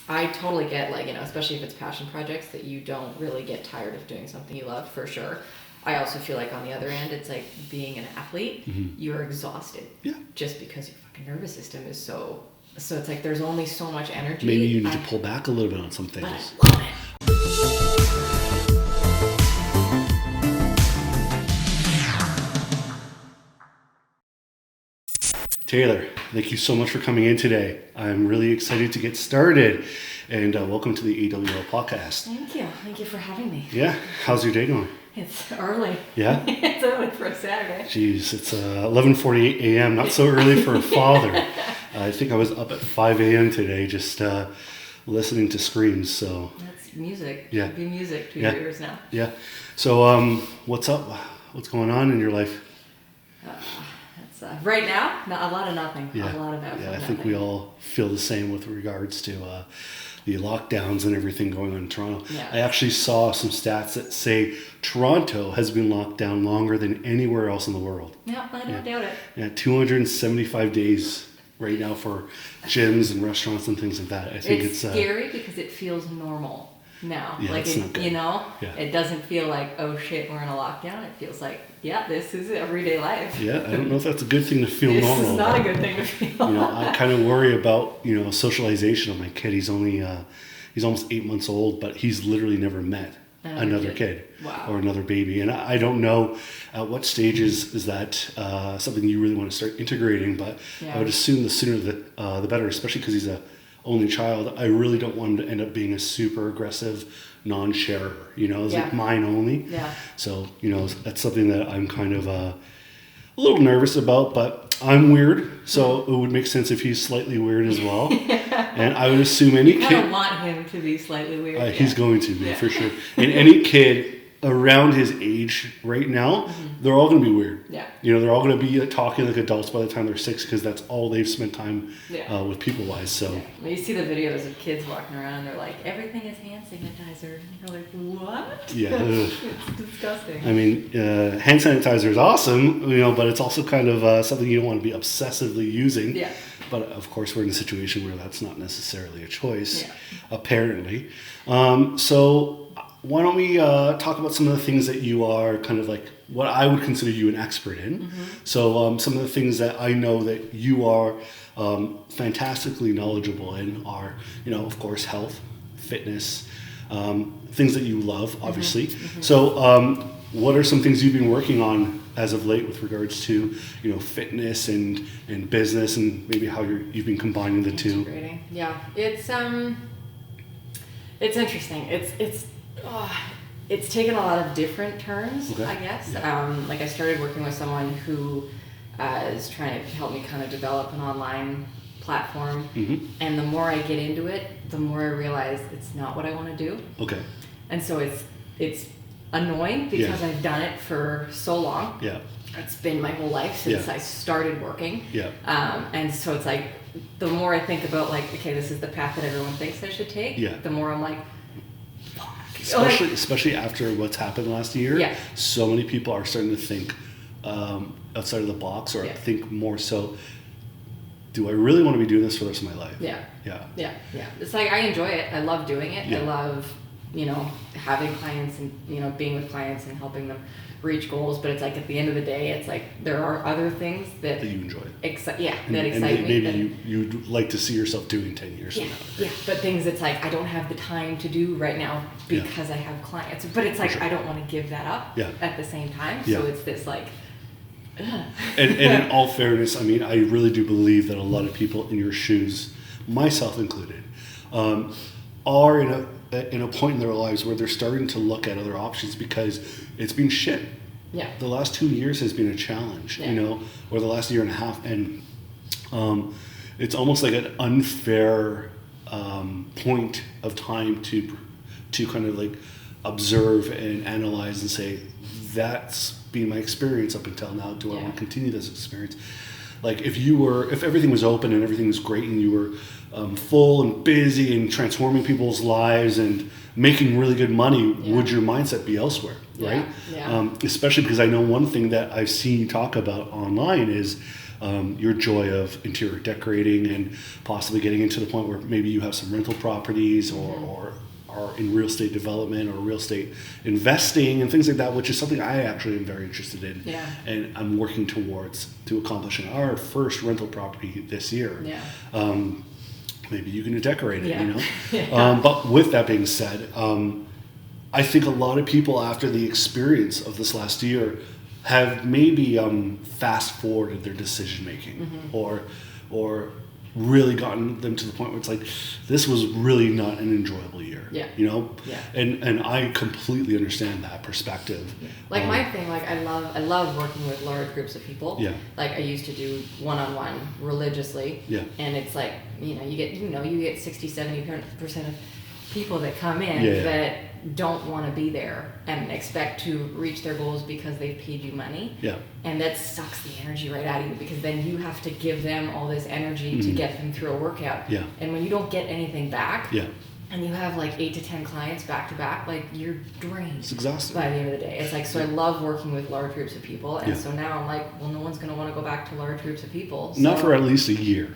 I totally get, like, especially if it's passion projects, that you don't really get tired of doing something you love, for sure. I also feel like on the other end, it's like being an athlete, you're exhausted. Yeah. Just because your fucking nervous system is so it's like there's only so much energy. Maybe you need to pull back a little bit on some things. But I love it. Tayler, thank you so much for coming in today. I'm really excited to get started, and welcome to the AWL Podcast. Thank you. Thank you for having me. Yeah. How's your day going? It's early. Yeah? It's early for a Saturday. Jeez, it's 11:48 a.m. Not so early for a father. I think I was up at 5 a.m. today just listening to screams. So that's music. Yeah. Should be music to your ears now. Yeah. So what's up? What's going on in your life? Right now, a lot of nothing. Yeah. A lot of Yeah, I nothing. think we all feel the same with regards to the lockdowns and everything going on in Toronto. Yeah. I actually saw some stats that say Toronto has been locked down longer than anywhere else in the world. Yeah, I don't doubt it. Yeah, 275 days right now for gyms and restaurants and things like that. I think it's scary because it feels normal now. Yeah, like it's not good. It doesn't feel like, oh shit, we're in a lockdown. It feels like, yeah, this is everyday life. Yeah, I don't know if that's a good thing to feel normal. This is not a good thing to feel. I kind of worry about, socialization of my kid. He's only, he's almost 8 months old, but he's literally never met another kid. Wow. Or another baby. And I don't know at what stages is that something you really want to start integrating, but I would assume the sooner the better, especially because he's a only child. I really don't want him to end up being a super aggressive non-sharer, it's like mine only. Yeah. So, that's something that I'm kind of a little nervous about, but I'm weird, so it would make sense if he's slightly weird as well. And I would assume any kid... You kind of want him to be slightly weird. He's going to be, for sure. And any kid around his age right now, they're all going to be weird. Yeah. They're all going to be talking like adults by the time they're 6, because that's all they've spent time with people-wise. So Well, you see the videos of kids walking around and they're like, everything is hand sanitizer. And you're like, what? Yeah. It's disgusting. I mean, hand sanitizer is awesome, but it's also kind of something you don't want to be obsessively using. Yeah. But of course, we're in a situation where that's not necessarily a choice, Yeah. apparently. So why don't we talk about some of the things that you are kind of like what I would consider you an expert in. So some of the things that I know that you are fantastically knowledgeable in are, of course, health, fitness, things that you love, obviously. So what are some things you've been working on as of late with regards to, fitness and business, and maybe how you've been combining the two? Integrating. Yeah, it's interesting. It's taken a lot of different turns, I guess. Yeah. Like I started working with someone who is trying to help me kind of develop an online platform. And the more I get into it, the more I realize it's not what I want to do. Okay. And so it's annoying because I've done it for so long. Yeah. It's been my whole life since I started working. Yeah. And so it's like, the more I think about like, okay, this is the path that everyone thinks I should take, the more I'm like, fuck. Especially after what's happened last year, so many people are starting to think outside of the box, or think more so, do I really want to be doing this for the rest of my life? Yeah. It's like, I enjoy it. I love doing it. I love, having clients and, being with clients and helping them reach goals. But it's like, at the end of the day, it's like, there are other things that you enjoy. That excite me. Maybe you'd like to see yourself doing 10 years from now. Yeah, but things it's like, I don't have the time to do right now because I have clients. But it's like, I don't want to give that up at the same time. So it's this like... and in all fairness, I mean, I really do believe that a lot of people in your shoes, myself included, are in a point in their lives where they're starting to look at other options because it's been shit. Yeah. The last 2 years has been a challenge, or the last year and a half, and it's almost like an unfair point of time to kind of like observe and analyze and say, that's been my experience up until now. Do I want to continue this experience? Like if everything was open and everything was great and you were full and busy and transforming people's lives and making really good money, would your mindset be elsewhere, right? Especially because I know one thing that I've seen you talk about online is your joy of interior decorating and possibly getting into the point where maybe you have some rental properties or are in real estate development or real estate investing and things like that, which is something I actually am very interested in. Yeah. And I'm working towards to accomplishing our first rental property this year. Yeah. Maybe you can decorate it, Yeah. you know? Yeah. But with that being said, I think a lot of people after the experience of this last year have maybe fast forwarded their decision making or really gotten them to the point where it's like, this was really not an enjoyable year. Yeah. You know? Yeah. And I completely understand that perspective. Like my thing, like I love working with large groups of people. Yeah. Like I used to do one-on-one religiously. Yeah. And it's like, you get 60, 70% of people that come in Yeah. that don't want to be there and expect to reach their goals because they've paid you money. Yeah. And that sucks the energy right out of you, because then you have to give them all this energy to get them through a workout. Yeah. And when you don't get anything back, Yeah. and you have like 8 to 10 clients back to back, like you're drained. It's exhausting. By the end of the day. It's like, so I love working with large groups of people. And Yeah. so now I'm like, well, no one's going to want to go back to large groups of people. So. Not for at least a year.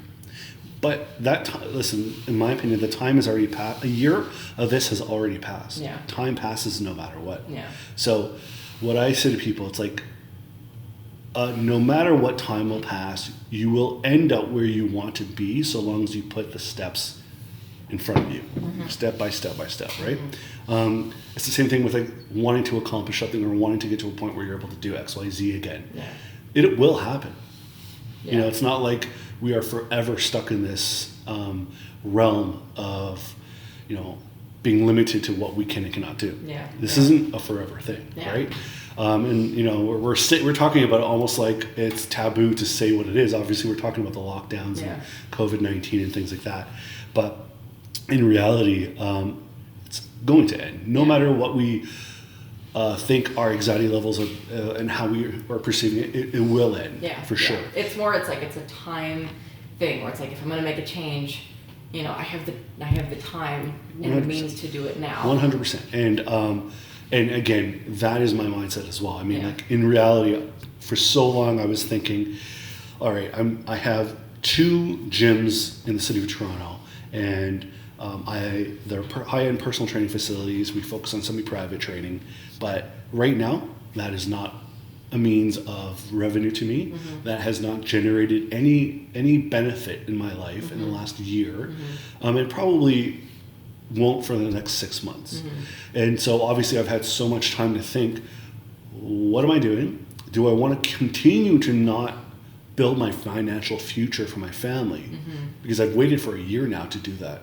But that time, listen, in my opinion, the time has already passed. A year of this has already passed. Yeah. Time passes no matter what. Yeah. So what I say to people, it's like, no matter what time will pass, you will end up where you want to be so long as you put the steps in front of you, step by step by step, right? It's the same thing with like wanting to accomplish something or wanting to get to a point where you're able to do X, Y, Z again. Yeah. It will happen. Yeah. You know, it's not like we are forever stuck in this realm of, you know, being limited to what we can and cannot do. Yeah. This isn't a forever thing, Yeah. right? And you know, we're talking about it almost like it's taboo to say what it is. Obviously, we're talking about the lockdowns and COVID-19 and things like that. But in reality, it's going to end. No matter what we think our anxiety levels are, and how we are perceiving it, it will end. Yeah. For sure. It's more, it's like, it's a time thing where it's like, if I'm going to make a change, you know, I have the time and the 100%. means to do it now. 100%. And again, that is my mindset as well. I mean, Yeah. like in reality, for so long I was thinking, all right, I have 2 gyms in the city of Toronto, and they're high-end personal training facilities. We focus on semi-private training, but right now that is not a means of revenue to me. That has not generated any benefit in my life in the last year. It probably won't for the next 6 months. And so obviously I've had so much time to think, what am I doing? Do I want to continue to not build my financial future for my family? Because I've waited for a year now to do that.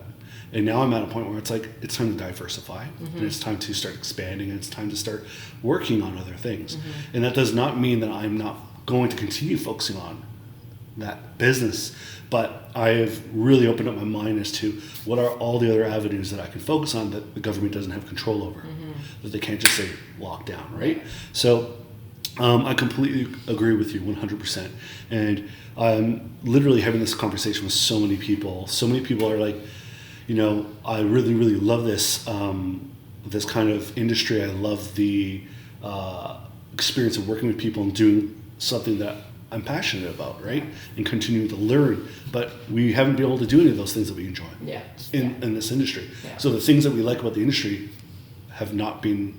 And now I'm at a point where it's like, it's time to diversify, and it's time to start expanding, and it's time to start working on other things. And that does not mean that I'm not going to continue focusing on that business, but I have really opened up my mind as to what are all the other avenues that I can focus on that the government doesn't have control over, that they can't just say lock down, right? So I completely agree with you 100%. And I'm literally having this conversation with so many people. So many people are like, you know, I really, really love this this kind of industry. I love the experience of working with people and doing something that I'm passionate about, right? And continuing to learn. But we haven't been able to do any of those things that we enjoy in this industry. Yeah. So the things that we like about the industry have not been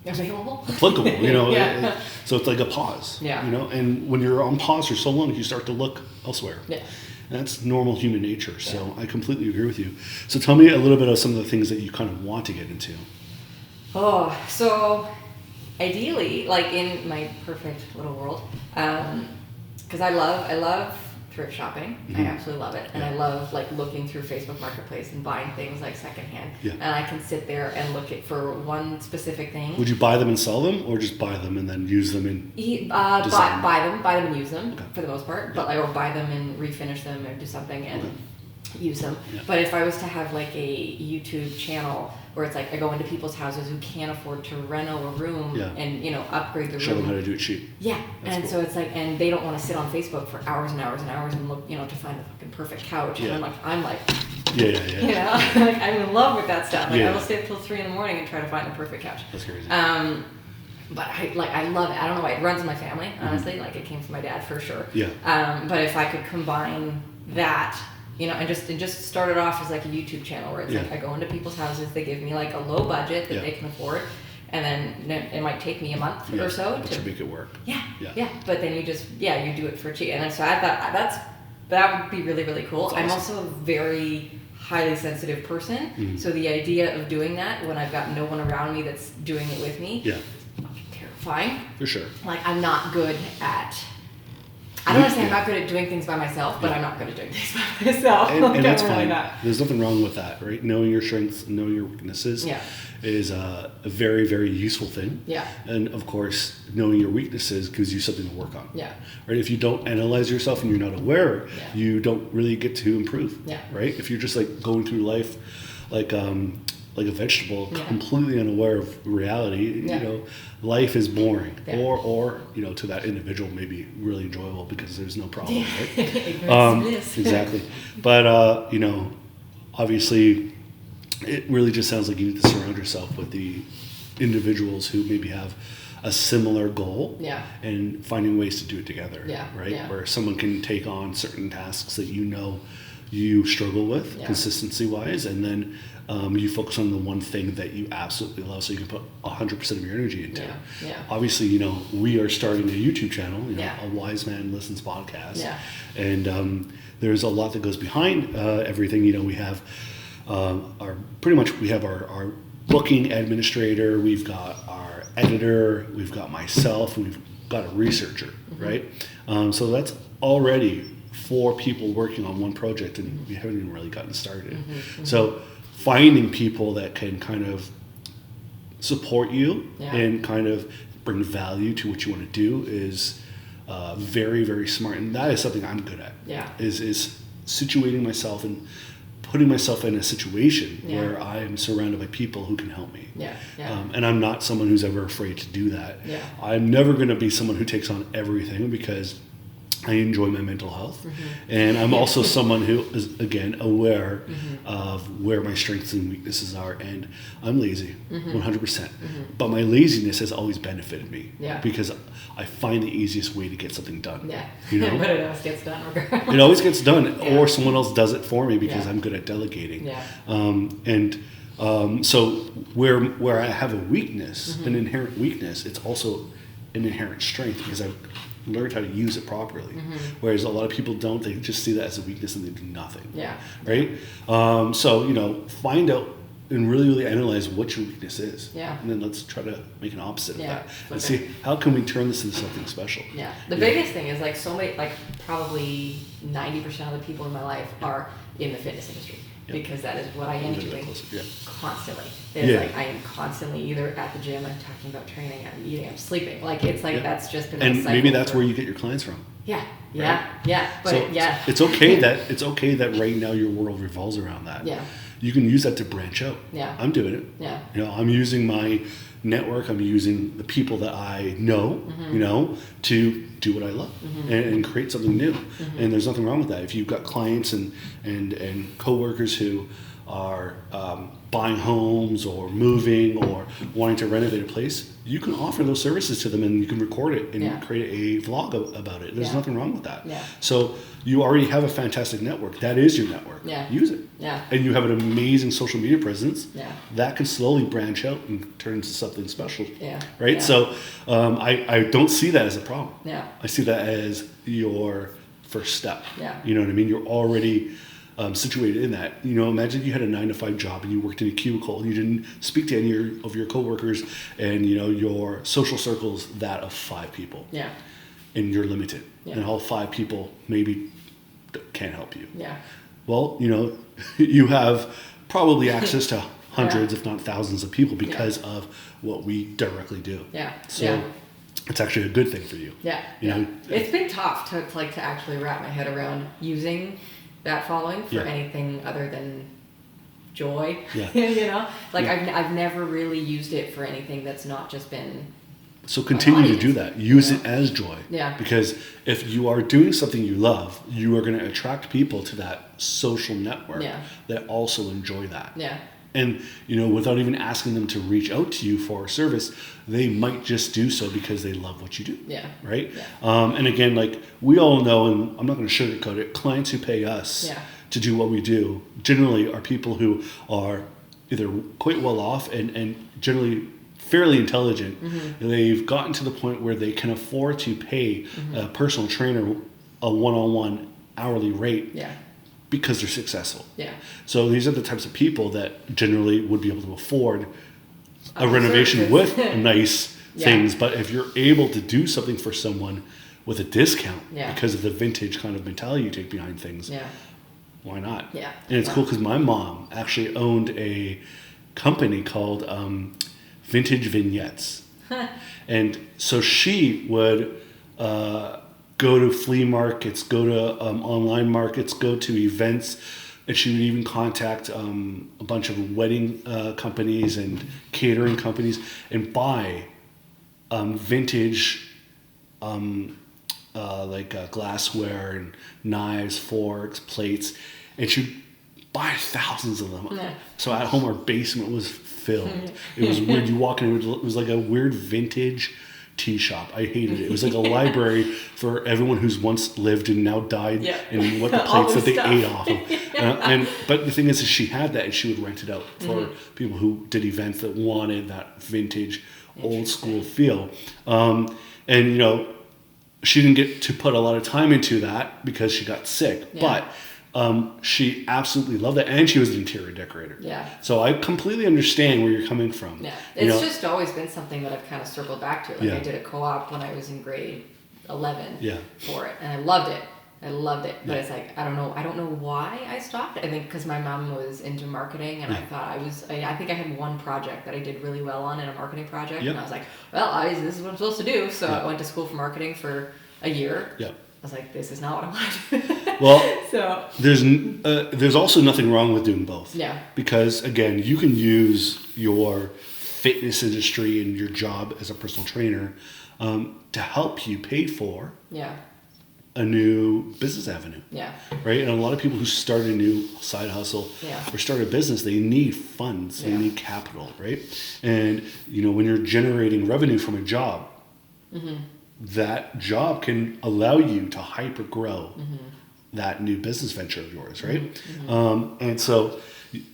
applicable, you know. So it's like a pause, you know. And when you're on pause for so long, you start to look elsewhere. Yeah. And that's normal human nature. So I completely agree with you. So tell me a little bit of some of the things that you kind of want to get into. Oh, so ideally, like in my perfect little world, because I love thrift shopping. I absolutely love it. And I love like looking through Facebook Marketplace and buying things like secondhand. Yeah. And I can sit there and look at for one specific thing. Would you buy them and sell them, or just buy them and then use them in buy them and use them for the most part, but or buy them and refinish them or do something and use them. Yeah. But if I was to have like a YouTube channel where it's like I go into people's houses who can't afford to reno a room and, you know, upgrade the room. Show them how to do it cheap. Yeah. That's cool. So it's like, and they don't want to sit on Facebook for hours and hours and hours and look, you know, to find the fucking perfect couch. And I'm like, you know, like I'm in love with that stuff. Like I will stay up till 3 a.m. and try to find the perfect couch. That's crazy. But I love it. I don't know why. It runs in my family, honestly. Like, it came from my dad for sure. Yeah. But if I could combine that, you know, and just start it off as like a YouTube channel where it's like I go into people's houses, they give me like a low budget that they can afford, and then it might take me a month or so to make it work. Yeah. But then you do it for cheap, and so I thought that would be really, really cool. Awesome. I'm also a very highly sensitive person, so the idea of doing that when I've got no one around me that's doing it with me, is fucking terrifying. For sure. Like, I'm not good at. I don't want to say I'm not good at doing things by myself, but I'm not good at doing things by myself. And that's fine. There's nothing wrong with that, right? Knowing your strengths and knowing your weaknesses is a very, very useful thing. Yeah. And of course, knowing your weaknesses gives you something to work on. Yeah. Right? If you don't analyze yourself and you're not aware, you don't really get to improve. Yeah. Right? If you're just like going through life like a vegetable, completely unaware of reality, you know, life is boring. Or you know, to that individual, maybe really enjoyable because there's no problem, right? Exactly. But you know, obviously, it really just sounds like you need to surround yourself with the individuals who maybe have a similar goal, and finding ways to do it together, right? Where someone can take on certain tasks that you know you struggle with consistency wise, and then you focus on the one thing that you absolutely love, so you can put 100% of your energy into it. Obviously, you know, we are starting a YouTube channel, you know, a Wise Man Listens podcast, and there's a lot that goes behind everything. You know, we have our booking administrator, we've got our editor, we've got myself, and we've got a researcher, right? So that's already 4 people working on one project, and we haven't even really gotten started. So finding people that can kind of support you and kind of bring value to what you want to do is very, very smart, and that is something I'm good at. Is situating myself and putting myself in a situation where I am surrounded by people who can help me. And I'm not someone who's ever afraid to do that. I'm never going to be someone who takes on everything because I enjoy my mental health. And I'm also someone who is, again, aware of where my strengths and weaknesses are. And I'm lazy, 100%. But my laziness has always benefited me because I find the easiest way to get something done. You know? But it always gets done regardless. It always gets done, or someone else does it for me because I'm good at delegating. So where I have a weakness, an inherent weakness, it's also an inherent strength because I've learned how to use it properly. Whereas a lot of people don't. They just see that as a weakness and they do nothing. Right? So, you know, find out and really, really analyze what your weakness is. And then let's try to make an opposite of that. And see, how can we turn this into something special? The biggest thing is like so many, like probably 90% of the people in my life are in the fitness industry. Because that is what I am doing constantly. It's like I am constantly either at the gym, I'm talking about training, I'm eating, I'm sleeping. Like it's like that's just been. And maybe that's where you get your clients from. But so it's okay that right now your world revolves around that. You can use that to branch out. I'm doing it. You know, I'm using my network. I'm using the people that I know. You know, to do what I love and create something new. And there's nothing wrong with that. If you've got clients and coworkers who are buying homes or moving or wanting to renovate a place, you can offer those services to them and you can record it and create a vlog about it. There's nothing wrong with that. So you already have a fantastic network. That is your network. Use it. And you have an amazing social media presence that can slowly branch out and turn into something special. Right? So I don't see that as a problem. I see that as your first step. You know what I mean? You're already situated in that. You know, imagine you had a 9-to-5 job and you worked in a cubicle and you didn't speak to any of your coworkers, and you know your social circle's that of 5 people. And you're limited. And all 5 people maybe can't help you. Well, you know, you have probably access to hundreds, if not thousands of people because of what we directly do. So it's actually a good thing for you. You know, it's been tough to actually wrap my head around using that following for anything other than joy. You know, like I've never really used it for anything that's not just been. So continue to do that. Use it as joy. Because if you are doing something you love, you are going to attract people to that social network that also enjoy that. And, without even asking them to reach out to you for a service, they might just do so because they love what you do. Yeah. Right? Yeah. And again, like we all know, and I'm not going to sugarcoat it, clients who pay us to do what we do generally are people who are either quite well off and generally fairly intelligent. They've gotten to the point where they can afford to pay a personal trainer a one-on-one hourly rate because they're successful. Yeah. So these are the types of people that generally would be able to afford a renovation with nice things. But if you're able to do something for someone with a discount because of the vintage kind of mentality you take behind things, why not? Yeah. And it's cool because my mom actually owned a company called Vintage Vignettes. And so she would go to flea markets, go to online markets, go to events, and she would even contact a bunch of wedding companies and catering companies and buy vintage glassware and knives, forks, plates, and she'd buy thousands of them. Yeah. So at home, our basement was filled. It was weird. You walk in, it was like a weird vintage tea shop. I hated it. It was like a library for everyone who's once lived and now died, and what the plates that they ate off of. But the thing is she had that, and she would rent it out for people who did events that wanted that vintage, old school feel. And she didn't get to put a lot of time into that because she got sick, but she absolutely loved it, and she was an interior decorator. Yeah. So I completely understand where you're coming from. Yeah. It's just always been something that I've kind of circled back to. Like I did a co-op when I was in grade 11 for it, and I loved it. But it's like, I don't know why I stopped. I think because my mom was into marketing, and I thought I think I had one project that I did really well on in a marketing project, and I was like, well, obviously this is what I'm supposed to do. So I went to school for marketing for a year. Yeah. I was like, this is not what I want to do. Well, so there's also nothing wrong with doing both. Yeah. Because again, you can use your fitness industry and your job as a personal trainer to help you pay for a new business avenue. Yeah. Right? And a lot of people who start a new side hustle or start a business, they need funds, they need capital, right? And when you're generating revenue from a job, that job can allow you to hyper grow that new business venture of yours, right? And so,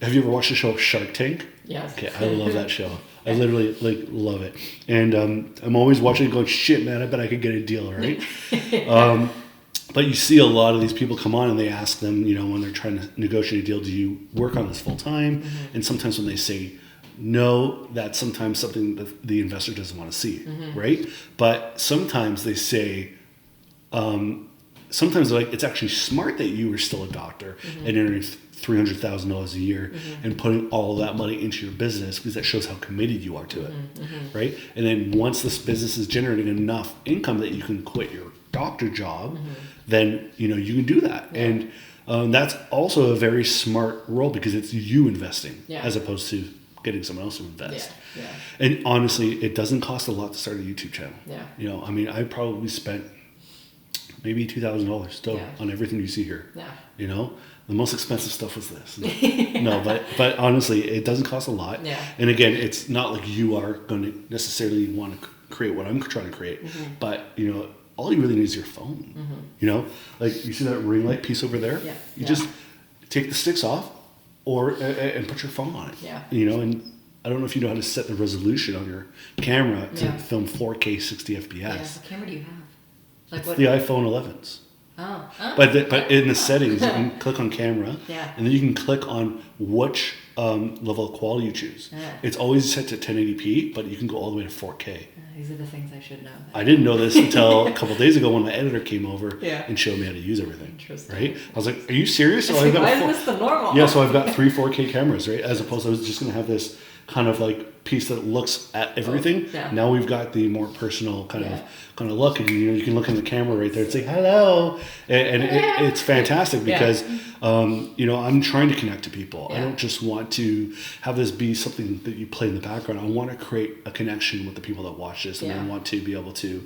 have you ever watched the show Shark Tank? Yes. Okay, I love that show. I literally love it, and I'm always watching it going, shit, man, I bet I could get a deal, right? But you see a lot of these people come on and they ask them, when they're trying to negotiate a deal, do you work on this full time? And sometimes when they say no, that's sometimes something that the investor doesn't want to see, right? But sometimes they say, sometimes they're like, it's actually smart that you were still a doctor and earning $300,000 a year and putting all of that money into your business because that shows how committed you are to it, right? And then once this business is generating enough income that you can quit your doctor job, then you can do that. And that's also a very smart role because it's you investing as opposed to getting someone else to invest. Yeah. And honestly, it doesn't cost a lot to start a YouTube channel. Yeah. I probably spent maybe $2,000 still on everything you see here. Yeah. The most expensive stuff was this. No, but honestly, it doesn't cost a lot. Yeah. And again, it's not like you are going to necessarily want to create what I'm trying to create, but all you really need is your phone. Like you see that ring light piece over there? Yeah. You just take the sticks off and put your phone on it. Yeah. And I don't know if you know how to set the resolution on your camera to film 4K 60 FPS. Yeah, what camera do you have? It's the iPhone 11s. Oh. But in the settings, you can click on camera, and then you can click on which level of quality you choose. Yeah. It's always set to 1080p, but you can go all the way to 4K. These are the things I should know. I didn't know this until a couple of days ago when my editor came over and showed me how to use everything. Interesting. Right? I was like, are you serious? So why is this the normal? Yeah, so I've got 3 4K cameras, right? As opposed to I was just going to have this kind of like piece that looks at everything. Now we've got the more personal kind of look, and you can look in the camera right there and say hello, and it's fantastic because I'm trying to connect to people. I don't just want to have this be something that you play in the background. I want to create a connection with the people that watch this, and I want to be able to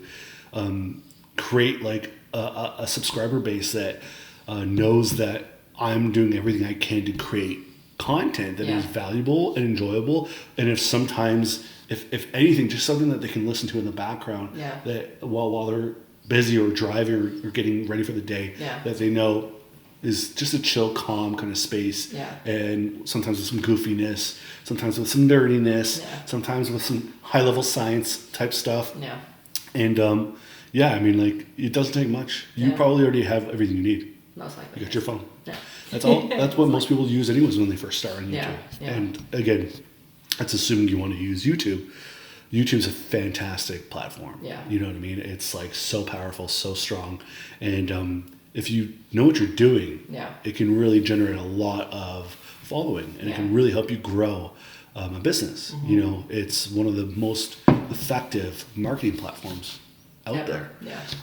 create like a subscriber base that knows that I'm doing everything I can to create content that is valuable and enjoyable, and if anything, just something that they can listen to in the background that while they're busy or driving or getting ready for the day, that they know is just a chill, calm kind of space, and sometimes with some goofiness, sometimes with some nerdiness, sometimes with some high-level science type stuff. And I mean, like, it doesn't take much. You probably already have everything you need. Most likely. You got your phone. That's all. That's what most people use anyways when they first start on YouTube. And again, that's assuming you want to use YouTube. YouTube's a fantastic platform. You know what I mean? It's like so powerful, so strong. And if you know what you're doing, it can really generate a lot of following, and it can really help you grow a business. You know, it's one of the most effective marketing platforms out there.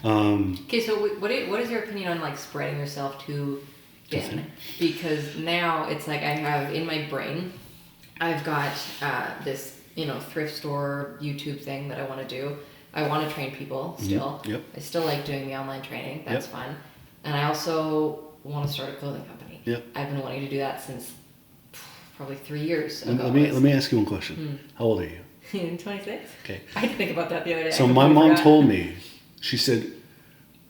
Okay, so what is your opinion on like spreading yourself too thin? Because now it's like I have in my brain, I've got this, you know, thrift store YouTube thing that I want to do. I want to train people still. I still like doing the online training. That's fun. And I also want to start a clothing company. I've been wanting to do that since probably 3 years ago. Let me ask you one question. How old are you? 26. Okay. I had to think about that the other day. So my mom told me, she said,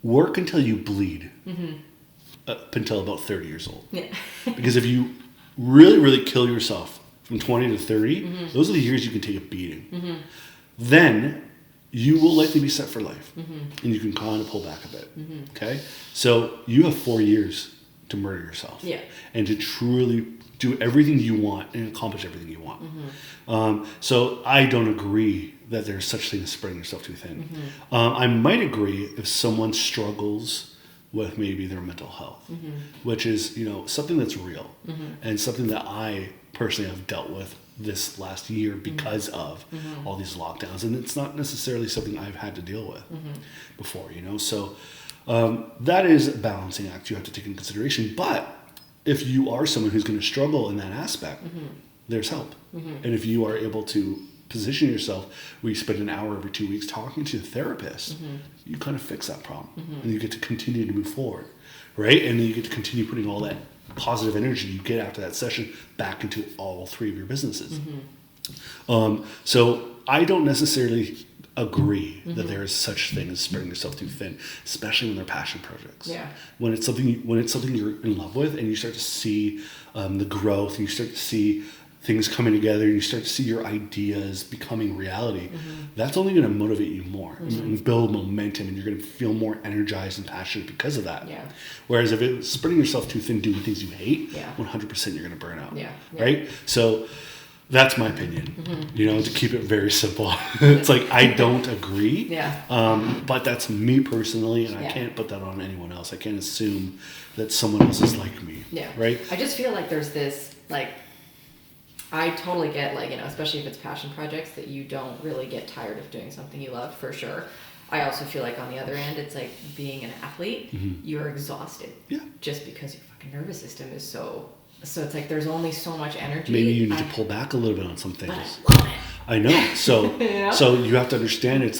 work until you bleed up until about 30 years old. Because if you really, really kill yourself from 20 to 30, those are the years you can take a beating. Then you will likely be set for life, and you can kind of pull back a bit. Okay, so you have 4 years to murder yourself, and to truly do everything you want and accomplish everything you want. So I don't agree that there's such thing as spreading yourself too thin. I might agree if someone struggles with maybe their mental health, which is, you know, something that's real and something that I personally have dealt with this last year because of all these lockdowns, and it's not necessarily something I've had to deal with before, you know. So that is a balancing act you have to take into consideration. But if you are someone who's going to struggle in that aspect, there's help. And if you are able to position yourself where you spend an hour every 2 weeks talking to a therapist, you kind of fix that problem, and you get to continue to move forward, right? And then you get to continue putting all that positive energy you get after that session back into all three of your businesses. So I don't necessarily agree that there is such thing as spreading yourself too thin, especially when they're passion projects. When it's something you're in love with, and you start to see the growth, and you start to see things coming together, and you start to see your ideas becoming reality, that's only going to motivate you more and build momentum, and you're going to feel more energized and passionate because of that. Whereas if it's spreading yourself too thin doing things you hate, 100% you're going to burn out. Right? So that's my opinion, you know, to keep it very simple. It's like, I don't agree, but that's me personally, and I can't put that on anyone else. I can't assume that someone else is like me, right? I just feel like there's this, like, I totally get, like, you know, especially if it's passion projects, that you don't really get tired of doing something you love, for sure. I also feel like on the other end, it's like being an athlete, you're exhausted just because your fucking nervous system is so it's like there's only so much energy. Maybe you need to pull back a little bit on some things. But I love it. I know. So so you have to understand, it's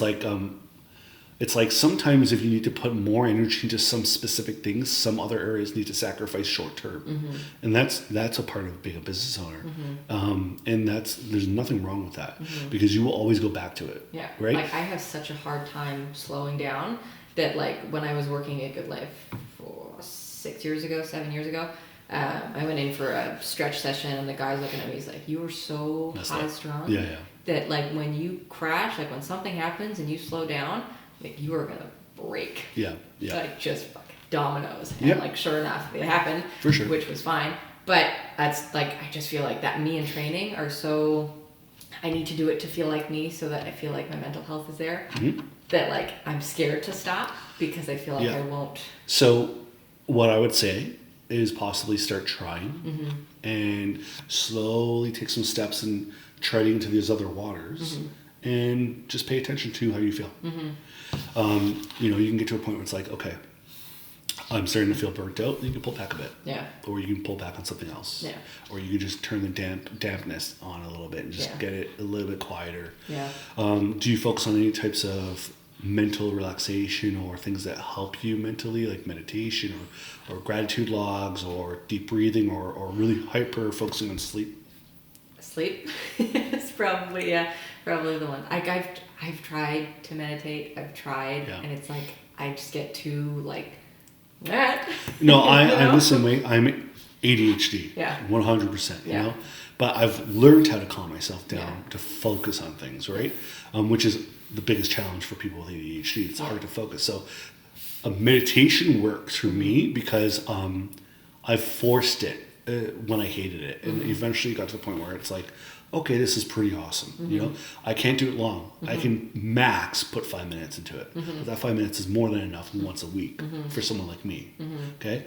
like sometimes if you need to put more energy into some specific things, some other areas need to sacrifice short term. And that's a part of being a business owner. And there's nothing wrong with that, because you will always go back to it. Right? Like, I have such a hard time slowing down that, like, when I was working at Good Life 7 years ago, I went in for a stretch session, and the guy's looking at me, he's like, you are so high strung that, like, when you crash, like when something happens and you slow down, like, you are gonna break. Like, just fucking dominoes. And like, sure enough, it happened. For sure. Which was fine. But that's, like, I just feel like that me and training are so, I need to do it to feel like me, so that I feel like my mental health is there. That, like, I'm scared to stop because I feel like I won't. So what I would say is possibly start trying and slowly take some steps and treading into these other waters, and just pay attention to how you feel. You know, you can get to a point where it's like, okay, I'm starting to feel burnt out. You can pull back a bit, or you can pull back on something else, or you can just turn the dampness on a little bit and just get it a little bit quieter. Do you focus on any types of mental relaxation or things that help you mentally, like meditation or gratitude logs or deep breathing or really hyper focusing on sleep? Sleep is probably the one. I've tried to meditate. I've tried, and it's like I just get too like. No, I'm the same way. I'm ADHD. Yeah. 100%. You know, but I've learned how to calm myself down to focus on things, right? Which is the biggest challenge for people with ADHD. It's hard to focus. So, meditation works for me because I forced it when I hated it, and eventually got to the point where it's like, okay, this is pretty awesome. You know, I can't do it long. I can max put 5 minutes into it. But that 5 minutes is more than enough once a week for someone like me. Okay.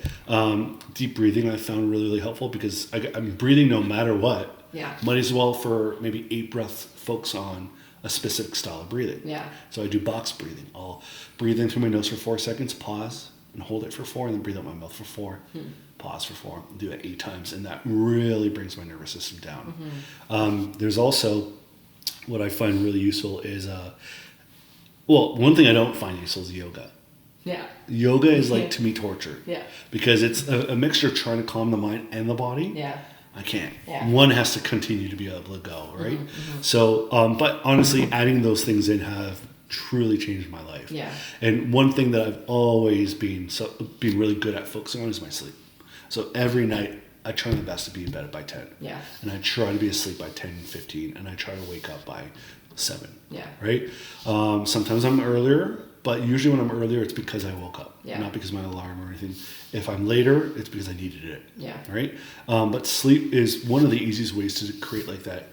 Deep breathing I found really, really helpful because I'm breathing no matter what. Yeah. Might as well for maybe 8 breaths focus on a specific style of breathing. Yeah. So I do box breathing. I'll breathe in through my nose for 4 seconds, pause, and hold it for 4, and then breathe out my mouth for 4. Pause for 4, do that 8 times, and that really brings my nervous system down. There's also what I find really useful is, one thing I don't find useful is yoga. Yeah. Yoga is like to me torture. Yeah. Because it's a mixture of trying to calm the mind and the body. Yeah. I can't. Yeah. One has to continue to be able to go, right? So, but honestly, adding those things in have truly changed my life. Yeah. And one thing that I've always been really good at focusing on is my sleep. So every night I try my best to be in bed by 10. Yeah. And I try to be asleep by 10:15, and I try to wake up by 7. Yeah. Right? Sometimes I'm earlier, but usually when I'm earlier, it's because I woke up, Yeah. not because of my alarm or anything. If I'm later, it's because I needed it. Yeah. Right? But sleep is one of the easiest ways to create like that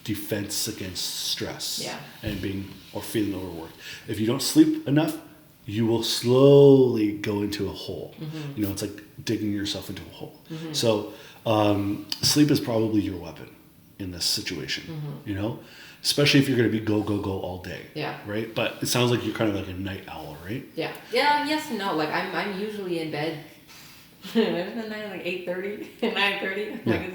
defense against stress and feeling overworked. If you don't sleep enough, you will slowly go into a hole. You know, it's like digging yourself into a hole. So sleep is probably your weapon in this situation, you know, especially if you're going to be go all day. Yeah. Right. But it sounds like you're kind of like a night owl, right? Yeah. Yeah. Yes and no. Like I'm usually in bed like 8:30, 9:30. Yeah. Like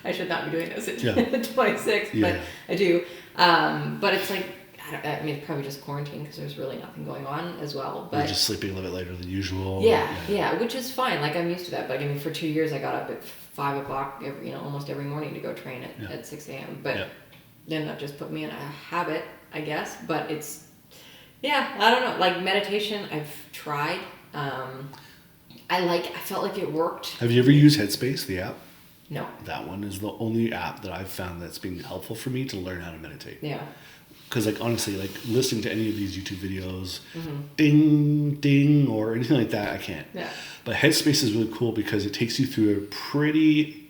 I should not be doing this at Yeah. 26, Yeah. but I do. But it's like, I mean, it's probably just quarantine because there's really nothing going on as well. But you're just sleeping a little bit later than usual. Yeah, which is fine. Like I'm used to that. But I mean, for 2 years, I got up at 5 o'clock almost every morning to go train at 6 a.m. But then that just put me in a habit, I guess. But it's, I don't know. Like meditation, I've tried. I felt like it worked. Have you ever used Headspace, the app? No. That one is the only app that I've found that's been helpful for me to learn how to meditate. Yeah. Because like honestly, like listening to any of these YouTube videos, ding, ding, or anything like that, I can't. Yeah. But Headspace is really cool because it takes you through a pretty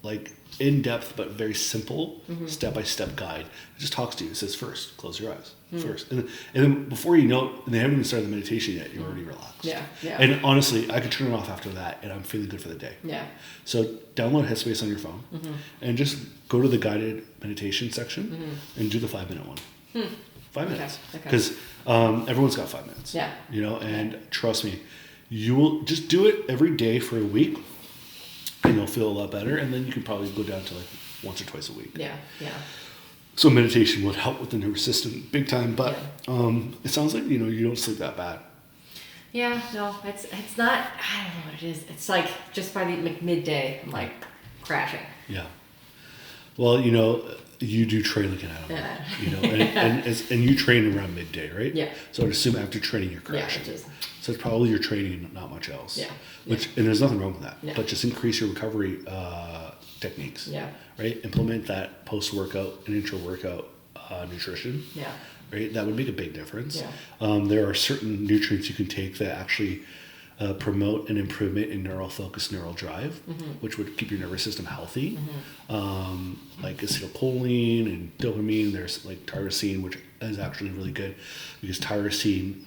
like in-depth but very simple step-by-step guide. It just talks to you. It says first, close your eyes first. And then before you know it, and they haven't even started the meditation yet, you're already relaxed. Yeah. And honestly, I could turn it off after that and I'm feeling good for the day. Yeah. So download Headspace on your phone and just go to the guided meditation section and do the 5-minute one. 5 minutes. Because everyone's got 5 minutes. Yeah. You know, and trust me, you will just do it every day for a week and you'll feel a lot better. And then you can probably go down to like once or twice a week. Yeah. So meditation would help with the nervous system big time. But it sounds like, you know, you don't sleep that bad. Yeah, no, it's not, I don't know what it is. It's like just by the midday, I'm like crashing. Yeah. Well, you know, you do train like an animal, you know, and you train around midday, right? Yeah. So I'd assume after training you're crashing. Yeah, so it's probably your training, not much else. Yeah. And there's nothing wrong with that. Yeah. But just increase your recovery techniques. Yeah. Right. Implement that post-workout and intra-workout nutrition. Yeah. Right. That would make a big difference. Yeah. There are certain nutrients you can take that actually promote an improvement in neural focus, neural drive, which would keep your nervous system healthy. Like acetylcholine and dopamine. There's like tyrosine, which is actually really good because tyrosine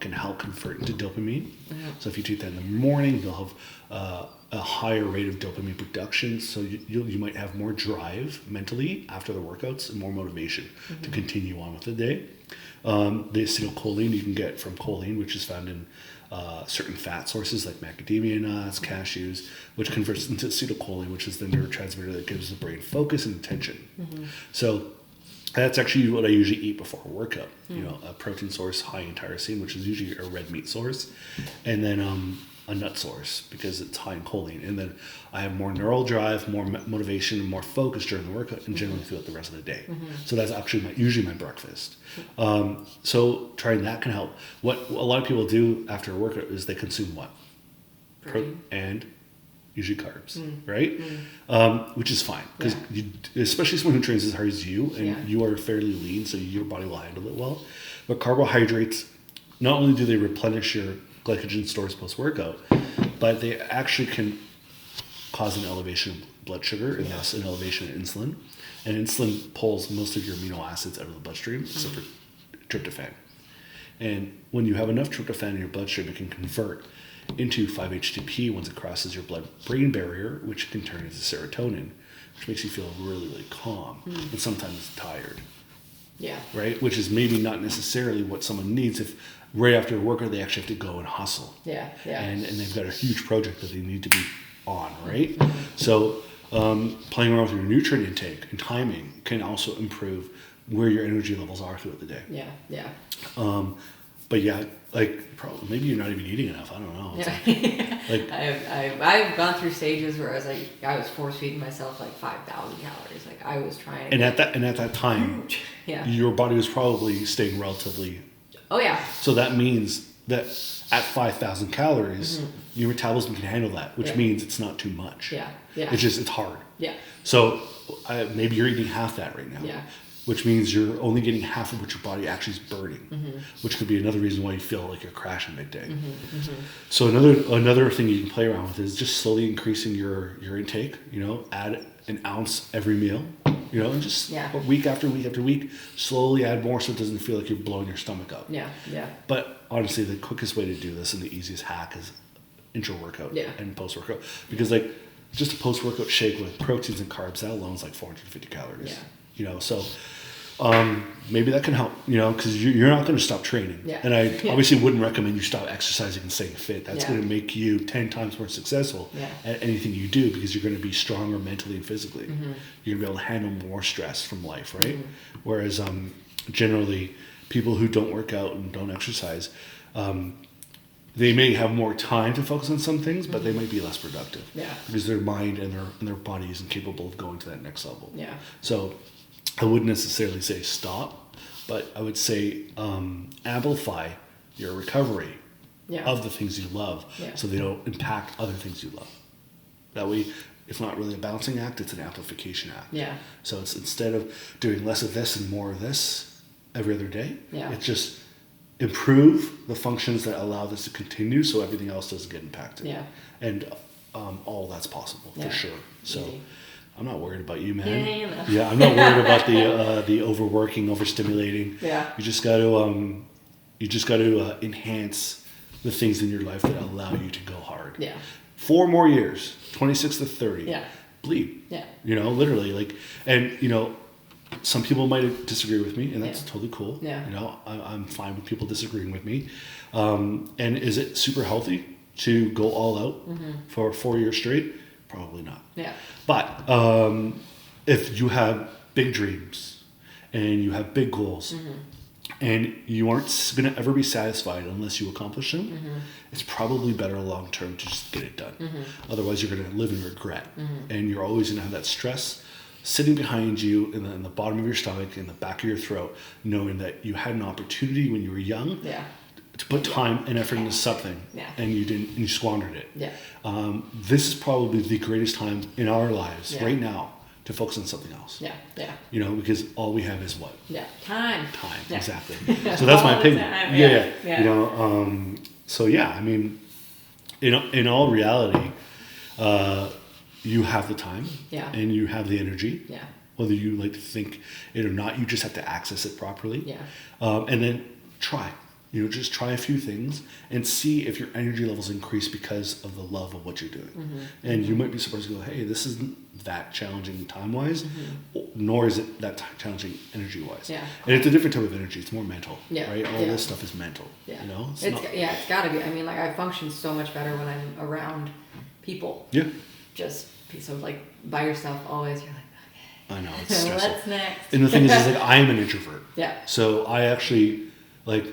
can help convert into dopamine. So if you take that in the morning, you'll have a higher rate of dopamine production. So you might have more drive mentally after the workouts and more motivation to continue on with the day. The acetylcholine you can get from choline, which is found in certain fat sources like macadamia nuts, cashews, which converts into acetylcholine, which is the neurotransmitter that gives the brain focus and attention. So That's actually what I usually eat before a workout. You know, a protein source high in tyrosine, which is usually a red meat source, and then a nut source because it's high in choline. And then I have more neural drive, more motivation, and more focus during the workout, and generally throughout the rest of the day. So that's actually usually my breakfast. So trying that can help. What a lot of people do after a workout is they consume what? And usually carbs, right? Which is fine because especially someone who trains as hard as you, and you are fairly lean, so your body will handle it well. But carbohydrates, not only do they replenish your glycogen stores post-workout, but they actually can cause an elevation of blood sugar and thus an elevation of insulin. And insulin pulls most of your amino acids out of the bloodstream, except for tryptophan. And when you have enough tryptophan in your bloodstream, it can convert into 5-HTP once it crosses your blood-brain barrier, which can turn into serotonin, which makes you feel really, really calm and sometimes tired. Yeah. Right? Which is maybe not necessarily what someone needs if right after a workout they actually have to go and hustle. Yeah. And they've got a huge project that they need to be on, right? So playing around with your nutrient intake and timing can also improve where your energy levels are throughout the day. Yeah. But yeah, like probably maybe you're not even eating enough. I don't know. Like I've gone through stages where I was force feeding myself like 5,000 calories. Like I was trying to. And at that time, your body was probably staying relatively. Oh yeah. So that means that at 5,000 calories, your metabolism can handle that, which means it's not too much. Yeah. It's hard. Yeah. So maybe you're eating half that right now. Yeah. Which means you're only getting half of what your body actually is burning, which could be another reason why you feel like you're crashing midday. So another thing you can play around with is just slowly increasing your intake. You know, add an ounce every meal. You know, and just week after week after week, slowly add more so it doesn't feel like you're blowing your stomach up. Yeah. But honestly, the quickest way to do this and the easiest hack is intra-workout and post-workout, because like just a post-workout shake with proteins and carbs, that alone is like 450 calories. Yeah. You know, so maybe that can help, you know, because you're not going to stop training. Yeah. And I obviously wouldn't recommend you stop exercising and staying fit. That's going to make you 10 times more successful at anything you do, because you're going to be stronger mentally and physically. You're going to be able to handle more stress from life, right? Whereas generally, people who don't work out and don't exercise, they may have more time to focus on some things, but they might be less productive. Yeah. Because their mind and their body isn't capable of going to that next level. Yeah. So I wouldn't necessarily say stop, but I would say amplify your recovery of the things you love so they don't impact other things you love. That way, it's not really a balancing act, it's an amplification act. Yeah. So it's instead of doing less of this and more of this every other day, it's just improve the functions that allow this to continue so everything else doesn't get impacted. Yeah. And all that's possible for sure. So I'm not worried about you, man. Yeah, I'm not worried about the overworking, overstimulating. Yeah. You just got to enhance the things in your life that allow you to go hard. Yeah. 4 more years, 26 to 30. Yeah. Bleed. Yeah. You know, literally, like, and you know, some people might disagree with me, and that's totally cool. Yeah. You know, I'm fine with people disagreeing with me. And is it super healthy to go all out for 4 years straight? Probably not. Yeah. But if you have big dreams and you have big goals and you aren't going to ever be satisfied unless you accomplish them, it's probably better long term to just get it done. Otherwise, you're going to live in regret. And you're always going to have that stress sitting behind you in the bottom of your stomach, in the back of your throat, knowing that you had an opportunity when you were young to put time and effort into something, and you squandered it. Yeah. This is probably the greatest time in our lives right now to focus on something else. Yeah. Yeah. You know, because all we have is what? Yeah. Time. Exactly. So that's my opinion. Yeah. You know, so yeah, I mean, in all reality, you have the time and you have the energy. Yeah. Whether you like to think it or not, you just have to access it properly. Yeah. And then try. You know, just try a few things and see if your energy levels increase because of the love of what you're doing. And you might be surprised to go, hey, this isn't that challenging time-wise, nor is it that challenging energy-wise. Yeah. And it's a different type of energy. It's more mental, right? All this stuff is mental, you know? It's got to be. I mean, like, I function so much better when I'm around people. Yeah. Just, so, like, by yourself always, you're like, I know, it's stressful. What's next? And the thing is like, I am an introvert. Yeah. So I actually, like,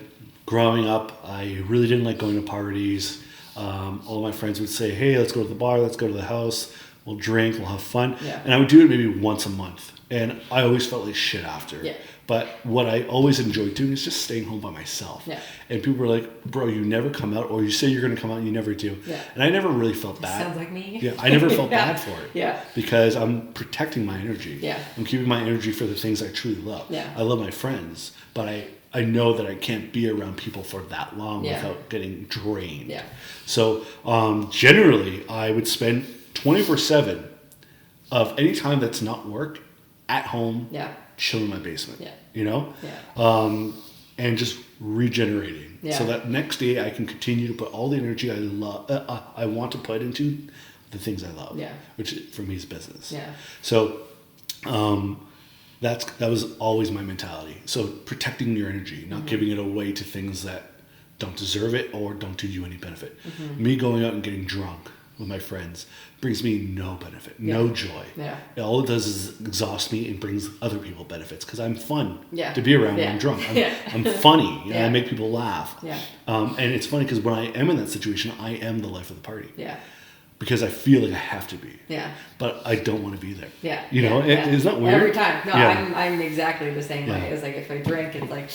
growing up, I really didn't like going to parties. All my friends would say, hey, let's go to the bar, let's go to the house, we'll drink, we'll have fun. Yeah. And I would do it maybe once a month. And I always felt like shit after. Yeah. But what I always enjoyed doing is just staying home by myself. Yeah. And people were like, bro, you never come out, or you say you're going to come out and you never do. Yeah. And I never really felt bad. Sounds like me. Yeah, I never felt Yeah. bad for it. Yeah. Because I'm protecting my energy. Yeah. I'm keeping my energy for the things I truly love. Yeah. I love my friends, but I know that I can't be around people for that long Yeah. without getting drained. Yeah. So generally, I would spend 24/7 of any time that's not work at home, Yeah. chilling in my basement. Yeah. You know? Yeah. And just regenerating. Yeah. So that next day I can continue to put all the energy I want to put into the things I love. Yeah. Which for me is business. Yeah. So that was always my mentality. So protecting your energy, not giving it away to things that don't deserve it or don't do you any benefit. Me going out and getting drunk with my friends brings me no benefit, no joy. Yeah. All it does is exhaust me and brings other people benefits because I'm fun Yeah. to be around when Yeah. I'm drunk. Yeah. I'm funny. Yeah. I make people laugh. Yeah. And it's funny because when I am in that situation, I am the life of the party. Yeah. Because I feel like I have to be. Yeah. But I don't want to be there. Yeah. You know, yeah. It's not weird. Every time. No, Yeah. I'm exactly the same way. Yeah. It's like if I drink, it's like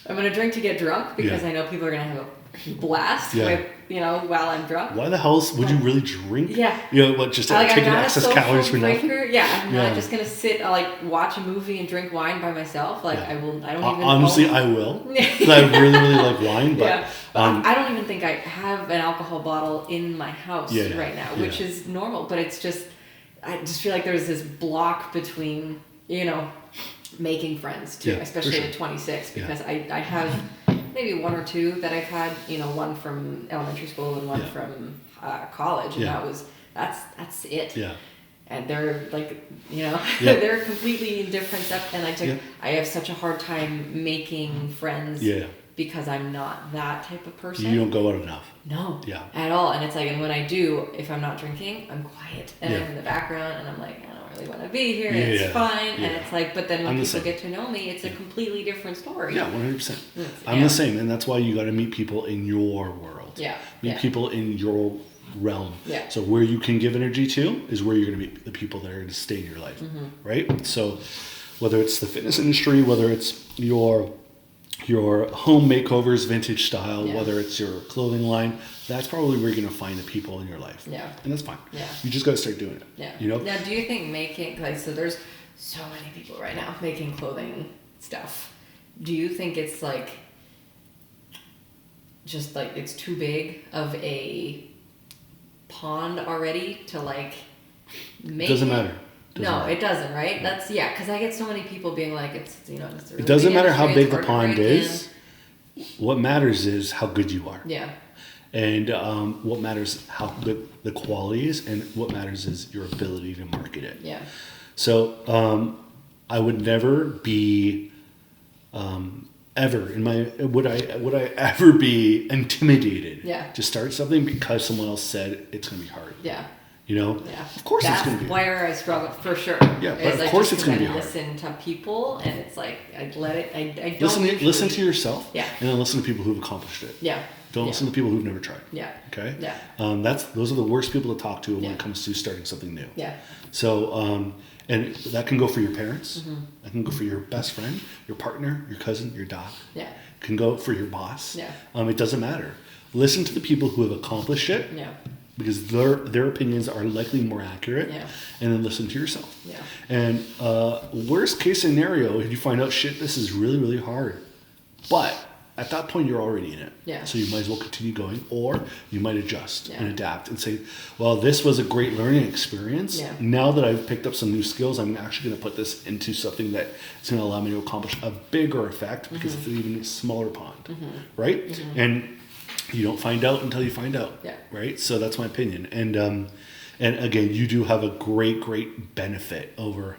I'm gonna drink to get drunk because Yeah. I know people are gonna have a blast. Yeah. While I'm drunk. Why the hell would you really drink? Yeah. You know, what, just to Like, take I'm in not a excess social calories for nothing? drinker. Yeah, I'm Yeah. not just gonna sit watch a movie and drink wine by myself. Like Yeah. I don't even Honestly, know. I will. 'Cause I really, really like wine, but Yeah. I don't even think I have an alcohol bottle in my house Yeah, right now, which yeah. is normal, but it's just, I just feel like there's this block between, making friends too, Yeah, for especially sure. at 26, Yeah. because I have maybe one or two that I've had, one from elementary school and one Yeah. from college, and Yeah. that's it. Yeah. And they're like, Yeah. they're completely different stuff, and Yeah. I have such a hard time making friends. Yeah. Because I'm not that type of person. You don't go out enough. No. Yeah. At all. And it's like, and when I do, if I'm not drinking, I'm quiet. And Yeah. I'm in the background and I'm like, I don't really want to be here. And Yeah, it's yeah, fine. yeah. And it's like, but then when I'm the people same. get to know me, it's a completely different story. Yeah, 100%. I'm Yeah. the same, and that's why you got to meet people in your world. Yeah. Meet Yeah. people in your realm. Yeah. So where you can give energy to is where you're going to meet the people that are going to stay in your life, Mm-hmm. right? So whether it's the fitness industry, whether it's your home makeovers, vintage style, Yeah. whether it's your clothing line, that's probably where you're going to find the people in your life. Yeah. And that's fine. Yeah. You just got to start doing it. Yeah. You know? Now, do you think so there's so many people right now making clothing stuff. Do you think it's just it's too big of a pond already to make Doesn't it? matter. It doesn't, right? That's because I get so many people being like, it's it's a really It doesn't big matter how industry, big it's the hard to pond break in. is. What matters is how good you are. Yeah. And what matters how good the quality is, and what matters is your ability to market it. Yeah. So I would never be ever in my would I ever be intimidated Yeah. to start something because someone else said it's going to be hard. Yeah. You know, Yeah. of course That's it's going to be. where I struggle for sure. Yeah, but It's of course just it's gonna 'cause be I hard. listen to people, and it's like I let it. I don't Listen to usually- yourself. Yeah. And then listen to people who've accomplished it. Yeah. Don't Yeah. listen to people who've never tried. Yeah. Okay. Yeah. Those are the worst people to talk to when Yeah. it comes to starting something new. Yeah. So, and that can go for your parents. Mm-hmm. That can go for your best friend, your partner, your cousin, your dog. Yeah. It can go for your boss. Yeah. It doesn't matter. Listen to the people who have accomplished it Yeah. because their opinions are likely more accurate. Yeah. And then listen to yourself. Yeah. And worst case scenario, if you find out shit, this is really, really hard. But at that point, you're already in it. Yeah. So you might as well continue going, or you might adjust Yeah. and adapt and say, well, this was a great learning experience. Yeah. Now that I've picked up some new skills, I'm actually going to put this into something that is going to allow me to accomplish a bigger effect because it's an even smaller pond, right? And you don't find out until you find out, Yeah. right? So that's my opinion. And again, you do have a great benefit over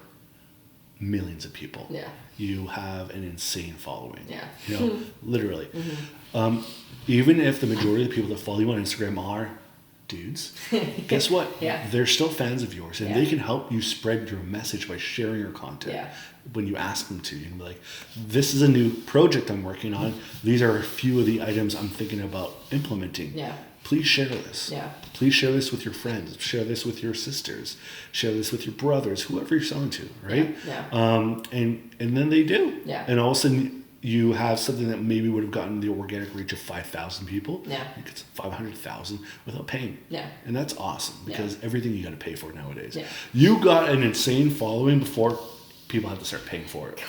millions of people. Yeah. You have an insane following. Yeah. You know, literally. Even if the majority of the people that follow you on Instagram are dudes, guess what? Yeah. They're still fans of yours, and Yeah. they can help you spread your message by sharing your content. Yeah. When you ask them to, you can be like, this is a new project I'm working on. These are a few of the items I'm thinking about implementing. Yeah. Please share this. Yeah. Please share this with your friends. Share this with your sisters. Share this with your brothers, whoever you're selling to, right? Yeah. And then they do. Yeah. And all of a sudden, you have something that maybe would have gotten the organic reach of 5,000 people. Yeah. You get 500,000 without paying. Yeah. And that's awesome because everything you got to pay for nowadays. Yeah. You got an insane following before people had to start paying for it.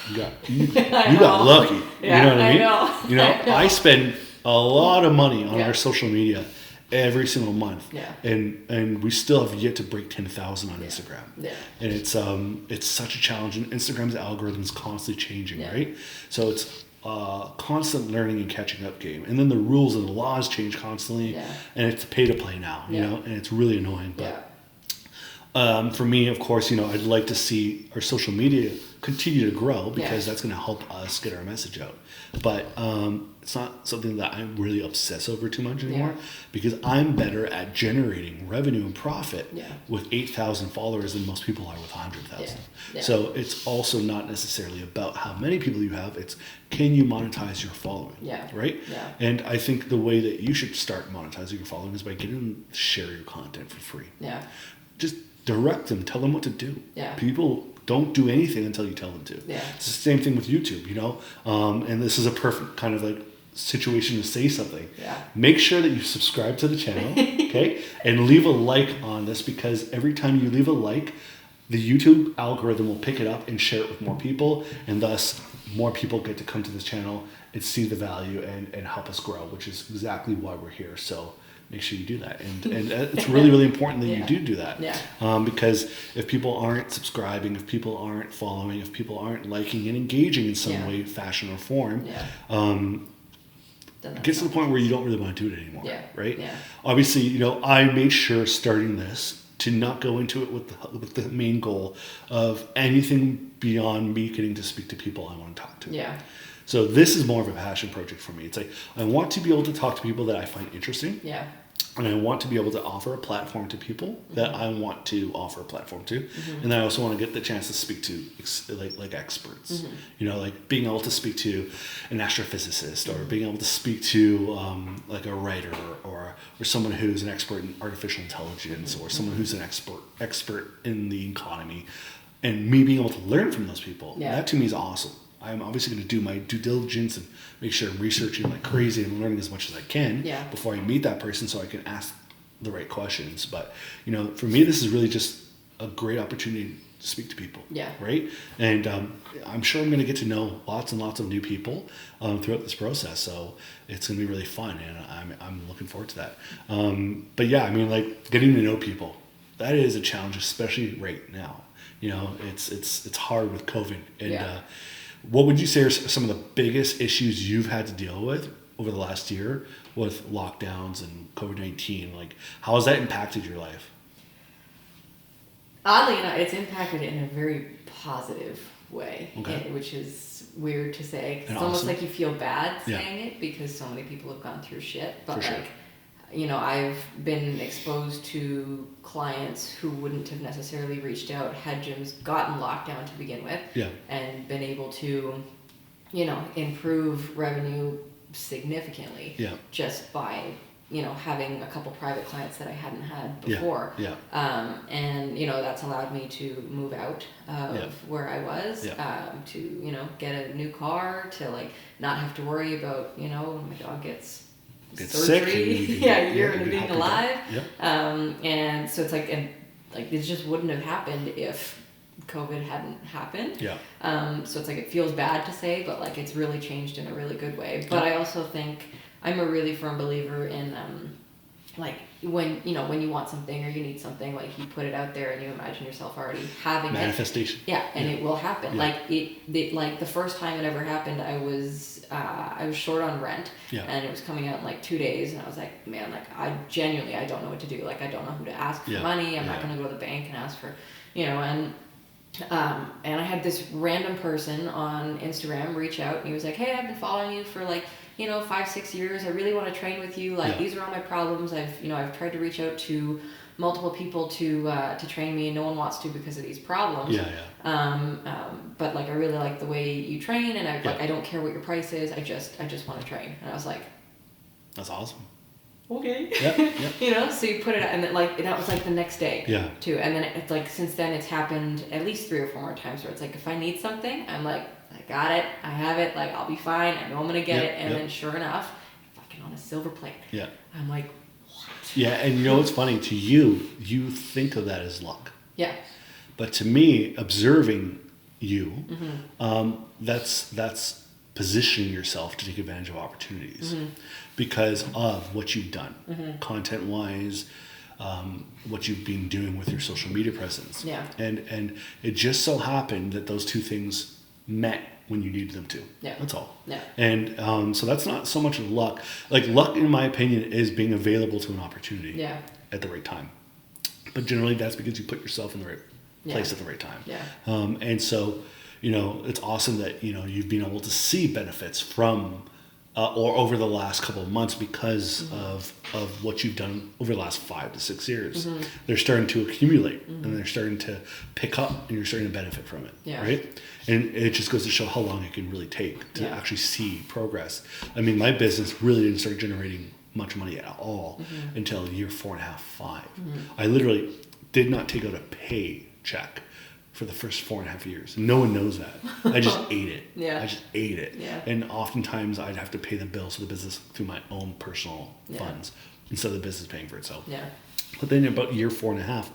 You got lucky. Yeah, you know what I mean? know. You know, I know. I spend a lot of money on Yeah. our social media every single month. Yeah. And we still have yet to break 10,000 on Instagram. Yeah. And it's such a challenge, and Instagram's algorithm is constantly changing, Yeah. right? So it's constant learning and catching up game. And then the rules and the laws change constantly, and it's pay to play now, you know, and it's really annoying. But for me, of course, you know, I'd like to see our social media continue to grow because that's going to help us get our message out. But it's not something that I really obsess over too much anymore because I'm better at generating revenue and profit with 8,000 followers than most people are with 100,000. Yeah. So it's also not necessarily about how many people you have. It's can you monetize your following, right? Yeah. And I think the way that you should start monetizing your following is by getting them to share your content for free. Yeah. Just direct them, tell them what to do. Yeah. People don't do anything until you tell them to. Yeah. It's the same thing with YouTube, you know? And this is a perfect kind of like situation to say something. Yeah. Make sure that you subscribe to the channel, okay? And leave a like on this because every time you leave a like, the YouTube algorithm will pick it up and share it with more people, and thus more people get to come to this channel and see the value and help us grow, which is exactly why we're here. So make sure you do that. And it's really, really important that you do that. Yeah. Because if people aren't subscribing, if people aren't following, if people aren't liking and engaging in some way, fashion, or form, it gets to the point where you don't really want to do it anymore, right? Yeah. Obviously, you know, I made sure starting this to not go into it with the main goal of anything beyond me getting to speak to people I want to talk to. Yeah. So this is more of a passion project for me. It's like I want to be able to talk to people that I find interesting. Yeah. And I want to be able to offer a platform to people that I want to offer a platform to. And then I also want to get the chance to speak to like experts. You know, like being able to speak to an astrophysicist or being able to speak to like a writer or someone who's an expert in artificial intelligence or someone who's an expert in the economy, and me being able to learn from those people. Yeah. That to me is awesome. I'm obviously going to do my due diligence and make sure I'm researching like crazy and learning as much as I can before I meet that person so I can ask the right questions. But, you know, for me, this is really just a great opportunity to speak to people. Yeah. Right? And I'm sure I'm going to get to know lots and lots of new people throughout this process. So it's going to be really fun, and I'm looking forward to that. But yeah, I mean, like getting to know people, that is a challenge, especially right now. You know, it's hard with COVID. And what would you say are some of the biggest issues you've had to deal with over the last year with lockdowns and COVID-19? Like, how has that impacted your life? Oddly enough, it's impacted in a very positive way, which is weird to say. It's almost like you feel bad saying it because so many people have gone through shit. But you know, I've been exposed to clients who wouldn't have necessarily reached out had gyms gotten locked down to begin with, and been able to, you know, improve revenue significantly just by, you know, having a couple private clients that I hadn't had before. And, you know, that's allowed me to move out of where I was, to, you know, get a new car, to like not have to worry about, you know, when my dog gets surgery, you're being alive. And so it's like, and like this just wouldn't have happened if COVID hadn't happened. So it's like, it feels bad to say, but like it's really changed in a really good way. But I also think I'm a really firm believer in like when you want something or you need something, like you put it out there and you imagine yourself already having manifestation. And it will happen. Like it like the first time it ever happened, I was short on rent, and it was coming out in like 2 days, and I was like, man, like I genuinely, I don't know what to do. Like I don't know who to ask for money. I'm not going to go to the bank and ask for, you know, and I had this random person on Instagram reach out, and he was like, hey, I've been following you for like 5-6 years. I really want to train with you. Like, these are all my problems. I've tried to reach out to multiple people to train me, and no one wants to because of these problems. But like, I really like the way you train, and I don't care what your price is. I just want to train. And I was like, that's awesome. Okay. Yeah. So you put it, and then like that was like the next day. Yeah. Too, and then it's like since then it's happened at least 3 or 4 more times where it's like, if I need something, I'm like, I got it, I have it, like I'll be fine. I know I'm gonna get it, and then sure enough, fucking on a silver plate. Yeah. I'm like, what? Yeah, and you know what's funny? To you think of that as luck. Yeah. But to me, observing you, that's positioning yourself to take advantage of opportunities because of what you've done, content-wise, what you've been doing with your social media presence. Yeah. And it just so happened that those two things met when you needed them to. Yeah. That's all. Yeah. And so that's not so much luck. Like, luck, in my opinion, is being available to an opportunity at the right time. But generally, that's because you put yourself in the right place at the right time. Yeah. And so, it's awesome that, you've been able to see benefits from or over the last couple of months because of what you've done over the last 5 to 6 years. They're starting to accumulate and they're starting to pick up, and you're starting to benefit from it. Yeah. Right? And it just goes to show how long it can really take to actually see progress. I mean, my business really didn't start generating much money at all until year 4.5, 5. I literally did not take out a paycheck for the first 4.5 years. No one knows that. I just ate it. I just ate it. Yeah. And oftentimes I'd have to pay the bills for the business through my own personal funds instead of the business paying for itself. Yeah. But then about year 4.5,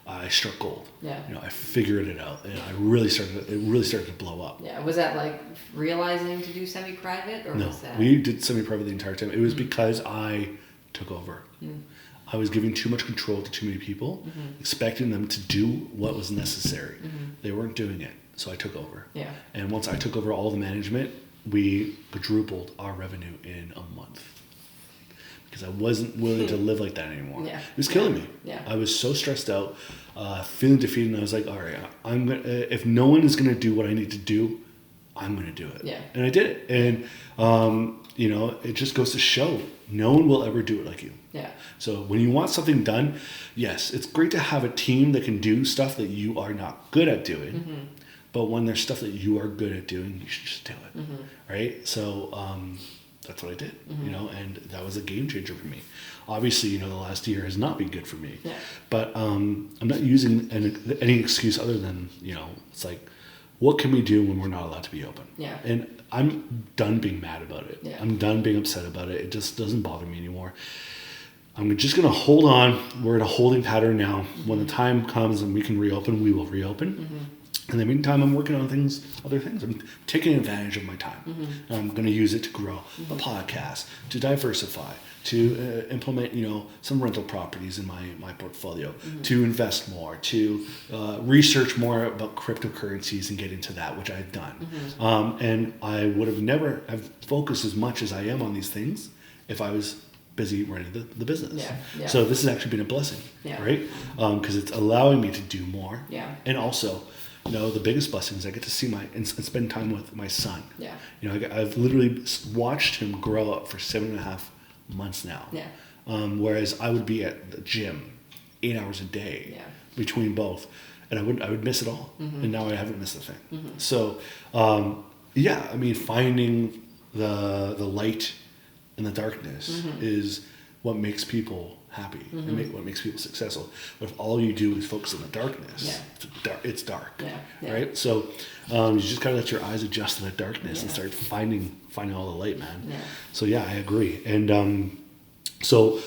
I struck gold. Yeah. I figured it out, and it really started to blow up. Yeah. Was that like realizing to do semi-private, or No, was that? we did semi-private the entire time. It was because I took over. I was giving too much control to too many people, expecting them to do what was necessary. They weren't doing it, so I took over. Yeah. And once I took over all the management, we quadrupled our revenue in a month. Because I wasn't willing to live like that anymore. Yeah. It was killing me. Yeah. I was so stressed out, feeling defeated, and I was like, all right, if no one is going to do what I need to do, I'm going to do it. Yeah. And I did it. And, it just goes to show no one will ever do it like you. Yeah. So when you want something done, yes, it's great to have a team that can do stuff that you are not good at doing. But when there's stuff that you are good at doing, you should just do it. Right? So that's what I did, and that was a game changer for me. Obviously, the last year has not been good for me. Yeah. But I'm not using any excuse other than, it's like, what can we do when we're not allowed to be open? Yeah. And I'm done being mad about it. Yeah. I'm done being upset about it. It just doesn't bother me anymore. I'm just going to hold on. We're in a holding pattern now. When the time comes and we can reopen, we will reopen. In the meantime, I'm working on other things. I'm taking advantage of my time. I'm going to use it to grow a podcast, to diversify, to implement, some rental properties in my portfolio, to invest more, to research more about cryptocurrencies and get into that, which I've done. And I would have never have focused as much as I am on these things if I was busy running the business. Yeah. So this has actually been a blessing, right? Because it's allowing me to do more. Yeah. And also, the biggest blessing is I get to see and spend time with my son. Yeah. I've literally watched him grow up for 7.5 months now. Yeah. Whereas I would be at the gym 8 hours a day between both, and I would miss it all. And now I haven't missed a thing. So, finding the light in the darkness is what makes people happy and what makes people successful. But if all you do is focus on the darkness, it's dark, right? So you just gotta let your eyes adjust to that darkness and start finding all the light, man. So I agree. And so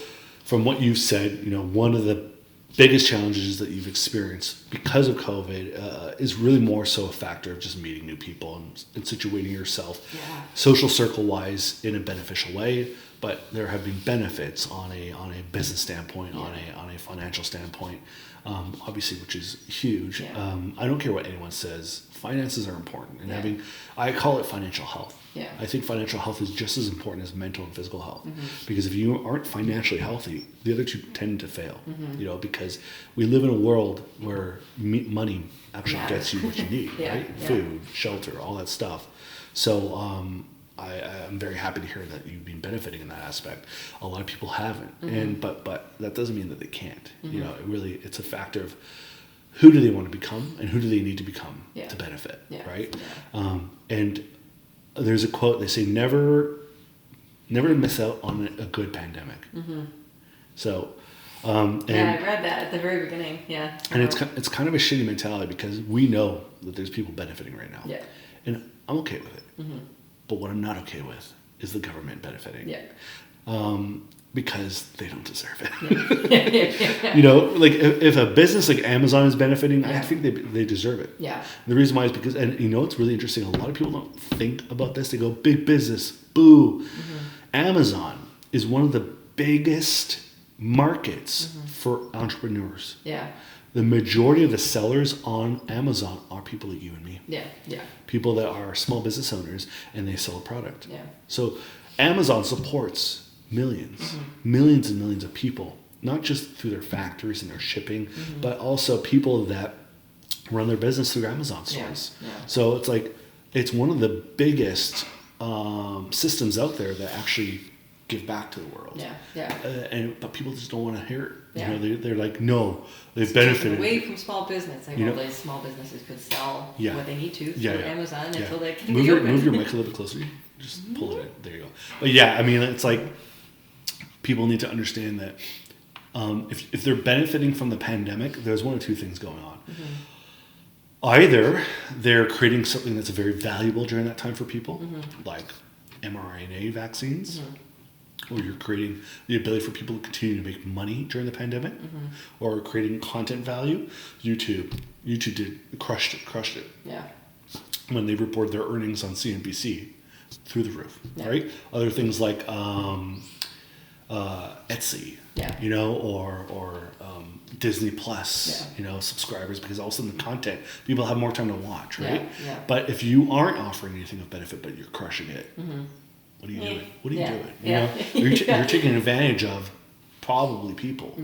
from what you've said, one of the biggest challenges that you've experienced because of COVID is really more so a factor of just meeting new people and situating yourself social circle wise in a beneficial way. But there have been benefits on a business standpoint, on a financial standpoint, obviously, which is huge. I don't care what anyone says. Finances are important, and I call it financial health. I think financial health is just as important as mental and physical health, because if you aren't financially healthy, the other two tend to fail. Because we live in a world where money actually gets you what you need, right? Food, shelter, all that stuff. So I'm very happy to hear that you've been benefiting in that aspect. A lot of people haven't, and but that doesn't mean that they can't. You know, it's a factor of who do they want to become and who do they need to become to benefit, right? Yeah. And there's a quote, they say, never miss out on a good pandemic. So, and I read that at the very beginning. Yeah. And it's kind of a shitty mentality because we know that there's people benefiting right now. Yeah. And I'm okay with it. But what I'm not okay with is the government benefiting. Yeah. Because they don't deserve it. You know, like if a business like Amazon is benefiting, I think they deserve it. Yeah. And the reason why is because, and you know, it's really interesting. A lot of people don't think about this. They go, big business, boo. Amazon is one of the biggest markets for entrepreneurs. Yeah. The majority of the sellers on Amazon are people like you and me. Yeah. Yeah. People that are small business owners and they sell a product. Yeah. So Amazon supports millions and millions of people, not just through their factories and their shipping, but also people that run their business through Amazon stores. Yeah. Yeah. So it's like, it's one of the biggest systems out there that actually give back to the world. Yeah, yeah. But people just don't want to hear it. Yeah. You know, they're like, no, they've benefited. Away from small business. Like all these small businesses could sell what they need to through Amazon until they can be open. Move your mic a little bit closer. Just pull it in. There you go. But yeah, I mean, it's like people need to understand that if they're benefiting from the pandemic, there's one of two things going on. Either they're creating something that's very valuable during that time for people, like mRNA vaccines, or you're creating the ability for people to continue to make money during the pandemic, or creating content value. YouTube crushed it. Yeah. When they reported their earnings on CNBC, through the roof, right? Other things like Etsy, you know, or Disney Plus, you know, subscribers, because all of a sudden the content, people have more time to watch, right? Yeah. But if you aren't offering anything of benefit, but you're crushing it, what are you doing? What are you doing? You know, you're taking advantage of probably people.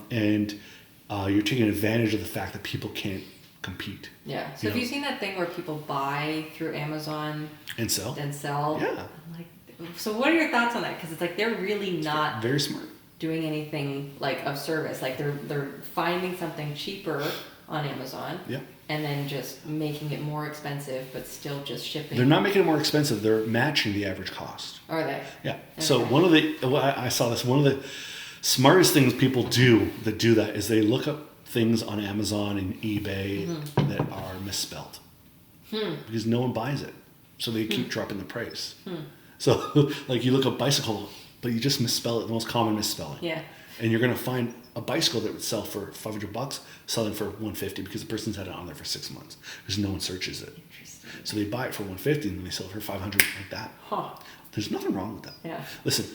And you're taking advantage of the fact that people can't compete. Yeah. So have you seen that thing where people buy through Amazon and sell? Yeah. I'm like, so what are your thoughts on that? Because it's like they're really not very smart doing anything like of service. Like they're finding something cheaper on Amazon. Yeah. And then just making it more expensive, but still just shipping. They're not making it more expensive. They're matching the average cost. Are they? Yeah. Okay. So I saw this. One of the smartest things people do that is they look up things on Amazon and eBay that are misspelled because no one buys it, so they keep dropping the price. So like you look up bicycle, but you just misspell it, the most common misspelling. Yeah. And you're gonna find a bicycle that would sell for $500, selling for $150 because the person's had it on there for 6 months because no one searches it. Interesting. So they buy it for $150 and then they sell it for $500 like that. There's nothing wrong with that. Yeah. Listen,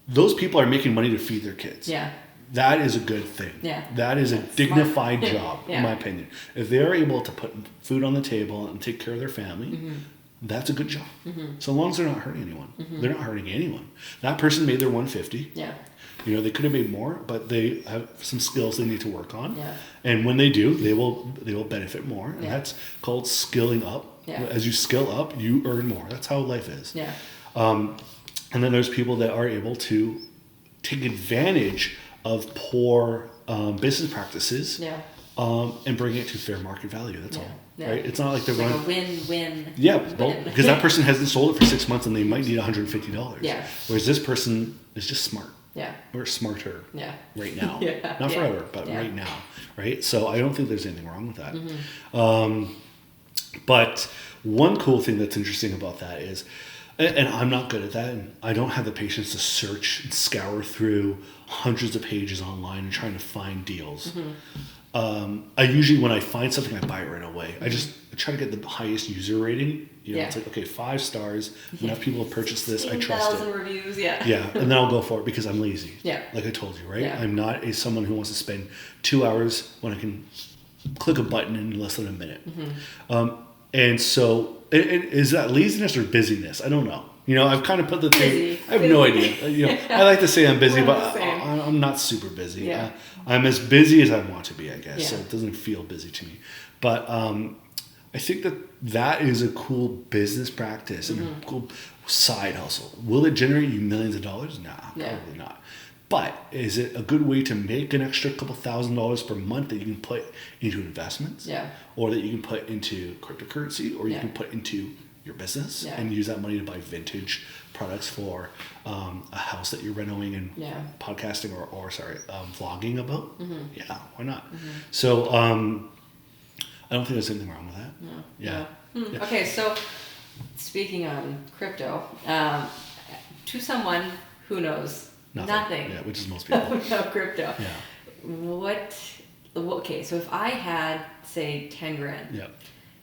those people are making money to feed their kids. Yeah. That is a good thing. Yeah. That is a dignified job, in my opinion. If they're able to put food on the table and take care of their family, that's a good job. So long as they're not hurting anyone. They're not hurting anyone. That person made their $150. Yeah. You know, they could have made more, but they have some skills they need to work on. Yeah. And when they do, they will benefit more. And that's called skilling up. Yeah. As you skill up, you earn more. That's how life is. Yeah. And then there's people that are able to take advantage of poor business practices and bring it to fair market value. That's all. Yeah. Right? It's not like they're like a win-win. Yeah, because that person hasn't sold it for 6 months and they might need $150. Yeah. Whereas this person is just smart. Yeah. Or smarter. Yeah. Right now. Not forever, but right now. Right? So I don't think there's anything wrong with that. But one cool thing that's interesting about that is, and I'm not good at that, and I don't have the patience to search and scour through hundreds of pages online and trying to find deals. I usually, when I find something, I buy it right away. I try to get the highest user rating. You know, it's like, okay, 5 stars. Enough people have purchased this. I trust it. 1,000 reviews, yeah. Yeah, and then I'll go for it because I'm lazy. Yeah. Like I told you, right? Yeah. I'm not someone who wants to spend 2 hours when I can click a button in less than a minute. And so, is that laziness or busyness? I don't know. You know, I've kind of put the thing. I have no idea. You know, I like to say I'm busy, but I'm not super busy. I'm as busy as I want to be, I guess. Yeah. So it doesn't feel busy to me. But I think that is a cool business practice and a cool side hustle. Will it generate you millions of dollars? Nah, probably not. But is it a good way to make an extra couple $1,000s per month that you can put into investments? Yeah. Or that you can put into cryptocurrency, or you can put into your business and use that money to buy vintage products for a house that you're renovating and podcasting or vlogging about? Yeah, why not? So I don't think there's anything wrong with that. No. Yeah. Yeah. Okay, so speaking on crypto, to someone who knows nothing. Yeah, which is most people. About crypto. Yeah. Okay, so if I had, say, 10 grand,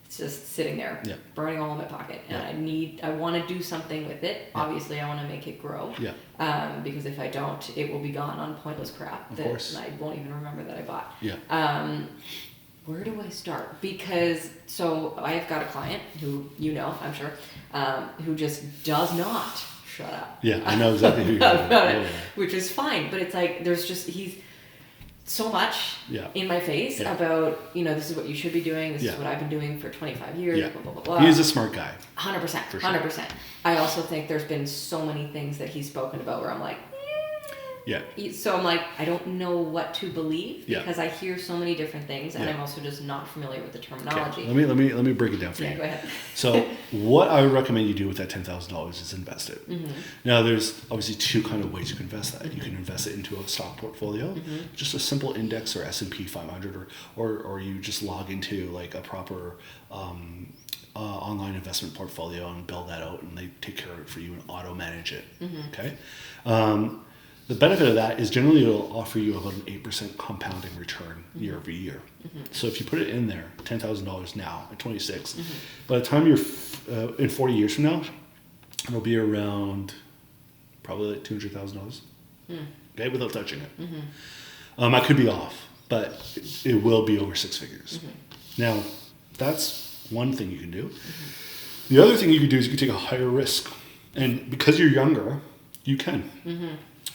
it's just sitting there, burning all in my pocket, and I want to do something with it. Obviously, I want to make it grow. Because if I don't, it will be gone on pointless crap that I won't even remember that I bought. Where do I start? Because, so I've got a client who, I'm sure, who just does not shut up. Yeah, I know exactly who you're about it, which is fine. But it's like, he's so much in my face about, this is what you should be doing. This is what I've been doing for 25 years, blah, blah, blah, blah. He is a smart guy. 100%. For sure. 100%. I also think there's been so many things that he's spoken about where I'm like, so I'm like, I don't know what to believe because I hear so many different things, and I'm also just not familiar with the terminology. Okay. Let me break it down for you. Go ahead. So what I would recommend you do with that $10,000 is invest it. Now there's obviously two kind of ways you can invest that. You can invest it into a stock portfolio, just a simple index or S&P 500, or you just log into like a proper online investment portfolio and build that out, and they take care of it for you and auto manage it. Okay. The benefit of that is generally it'll offer you about an 8% compounding return year over year. So if you put it in there, $10,000 now at 26, by the time you're in 40 years from now, it'll be around probably like $200,000. Okay, without touching it. I could be off, but it will be over six figures. Now, that's one thing you can do. The other thing you can do is you can take a higher risk, and because you're younger, you can.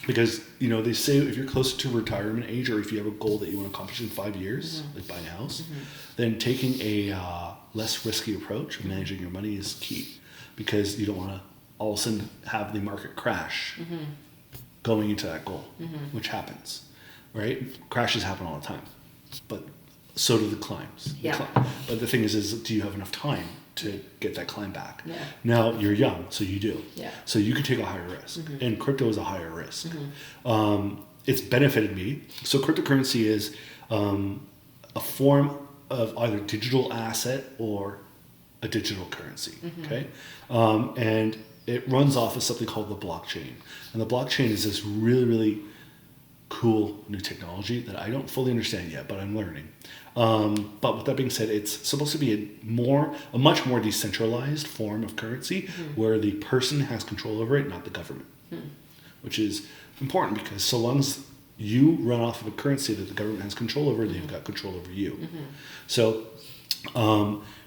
Because, they say if you're closer to retirement age, or if you have a goal that you want to accomplish in 5 years, like buying a house, then taking a less risky approach of managing your money is key. Because you don't want to all of a sudden have the market crash going into that goal, which happens, right? Crashes happen all the time. But so do the climbs. But the thing is do you have enough time to get that climb back? Now you're young, so you do. So you could take a higher risk, and crypto is a higher risk. It's benefited me. So cryptocurrency is a form of either digital asset or a digital currency. Okay, and it runs off of something called the blockchain, and the blockchain is this really, really cool new technology that I don't fully understand yet, but I'm learning. But with that being said, it's supposed to be a much more decentralized form of currency where the person has control over it, not the government, which is important because so long as you run off of a currency that the government has control over, they've got control over you. So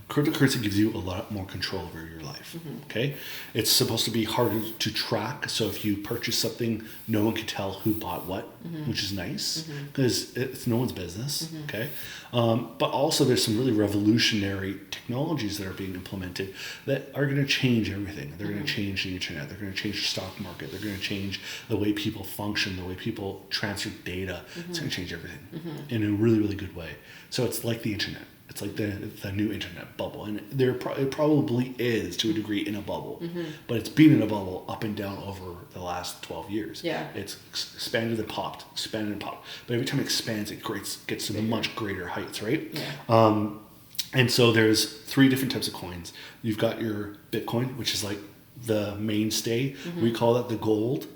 cryptocurrency gives you a lot more control over your life. Okay, it's supposed to be harder to track. So if you purchase something, no one can tell who bought what, which is nice because it's no one's business. Okay, but also there's some really revolutionary technologies that are being implemented that are going to change everything. They're going to change the internet. They're going to change the stock market. They're going to change the way people function, the way people transfer data. It's going to change everything in a really, really good way. So it's like the internet. It's like the new internet bubble, and it probably is to a degree in a bubble, but it's been in a bubble up and down over the last 12 years. It's expanded and popped, but every time it expands, it gets to much greater heights, right? And so there's 3 different types of coins. You've got your Bitcoin, which is like the mainstay. We call that the gold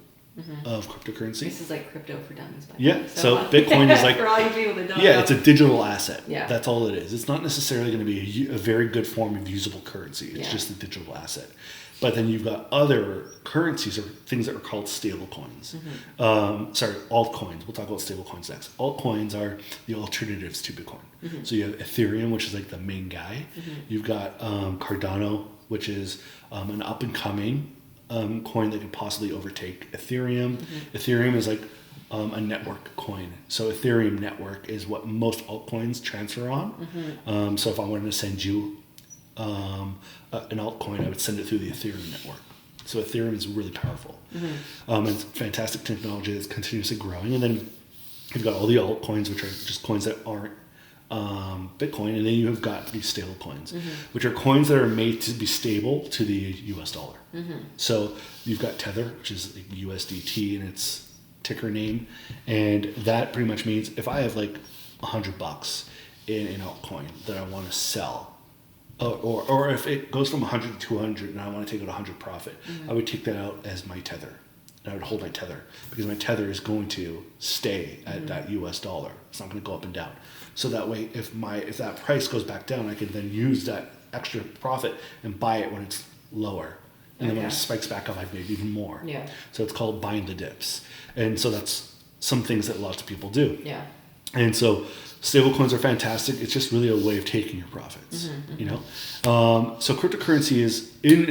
of cryptocurrency. This is like crypto for dummies. So Bitcoin is like for all you people that don't know. It's a digital asset. That's all it is. It's not necessarily going to be a very good form of usable currency. It's just a digital asset. But then you've got other currencies or things that are called stable coins. Altcoins. We'll talk about stable coins next. Altcoins are the alternatives to Bitcoin. So you have Ethereum, which is like the main guy. You've got Cardano, which is an up and coming coin that could possibly overtake Ethereum. Ethereum is like a network coin. So Ethereum network is what most altcoins transfer on. So if I wanted to send you an altcoin, I would send it through the Ethereum network. So Ethereum is really powerful. It's fantastic technology that's continuously growing. And then you've got all the altcoins, which are just coins that aren't Bitcoin. And then you've got these stable coins, which are coins that are made to be stable to the US dollar. So you've got Tether, which is like USDT in its ticker name. And that pretty much means if I have like $100 in an altcoin that I want to sell, or if it goes from 100 to 200 and I want to take out 100 profit, I would take that out as my tether. And I would hold my tether because my tether is going to stay at that US dollar. It's not going to go up and down. So that way, if that price goes back down, I can then use that extra profit and buy it when it's lower. And then when it spikes back up, I've made even more. Yeah. So it's called buying the dips. And so that's some things that lots of people do. Yeah. And so stable coins are fantastic. It's just really a way of taking your profits, you know? So cryptocurrency is in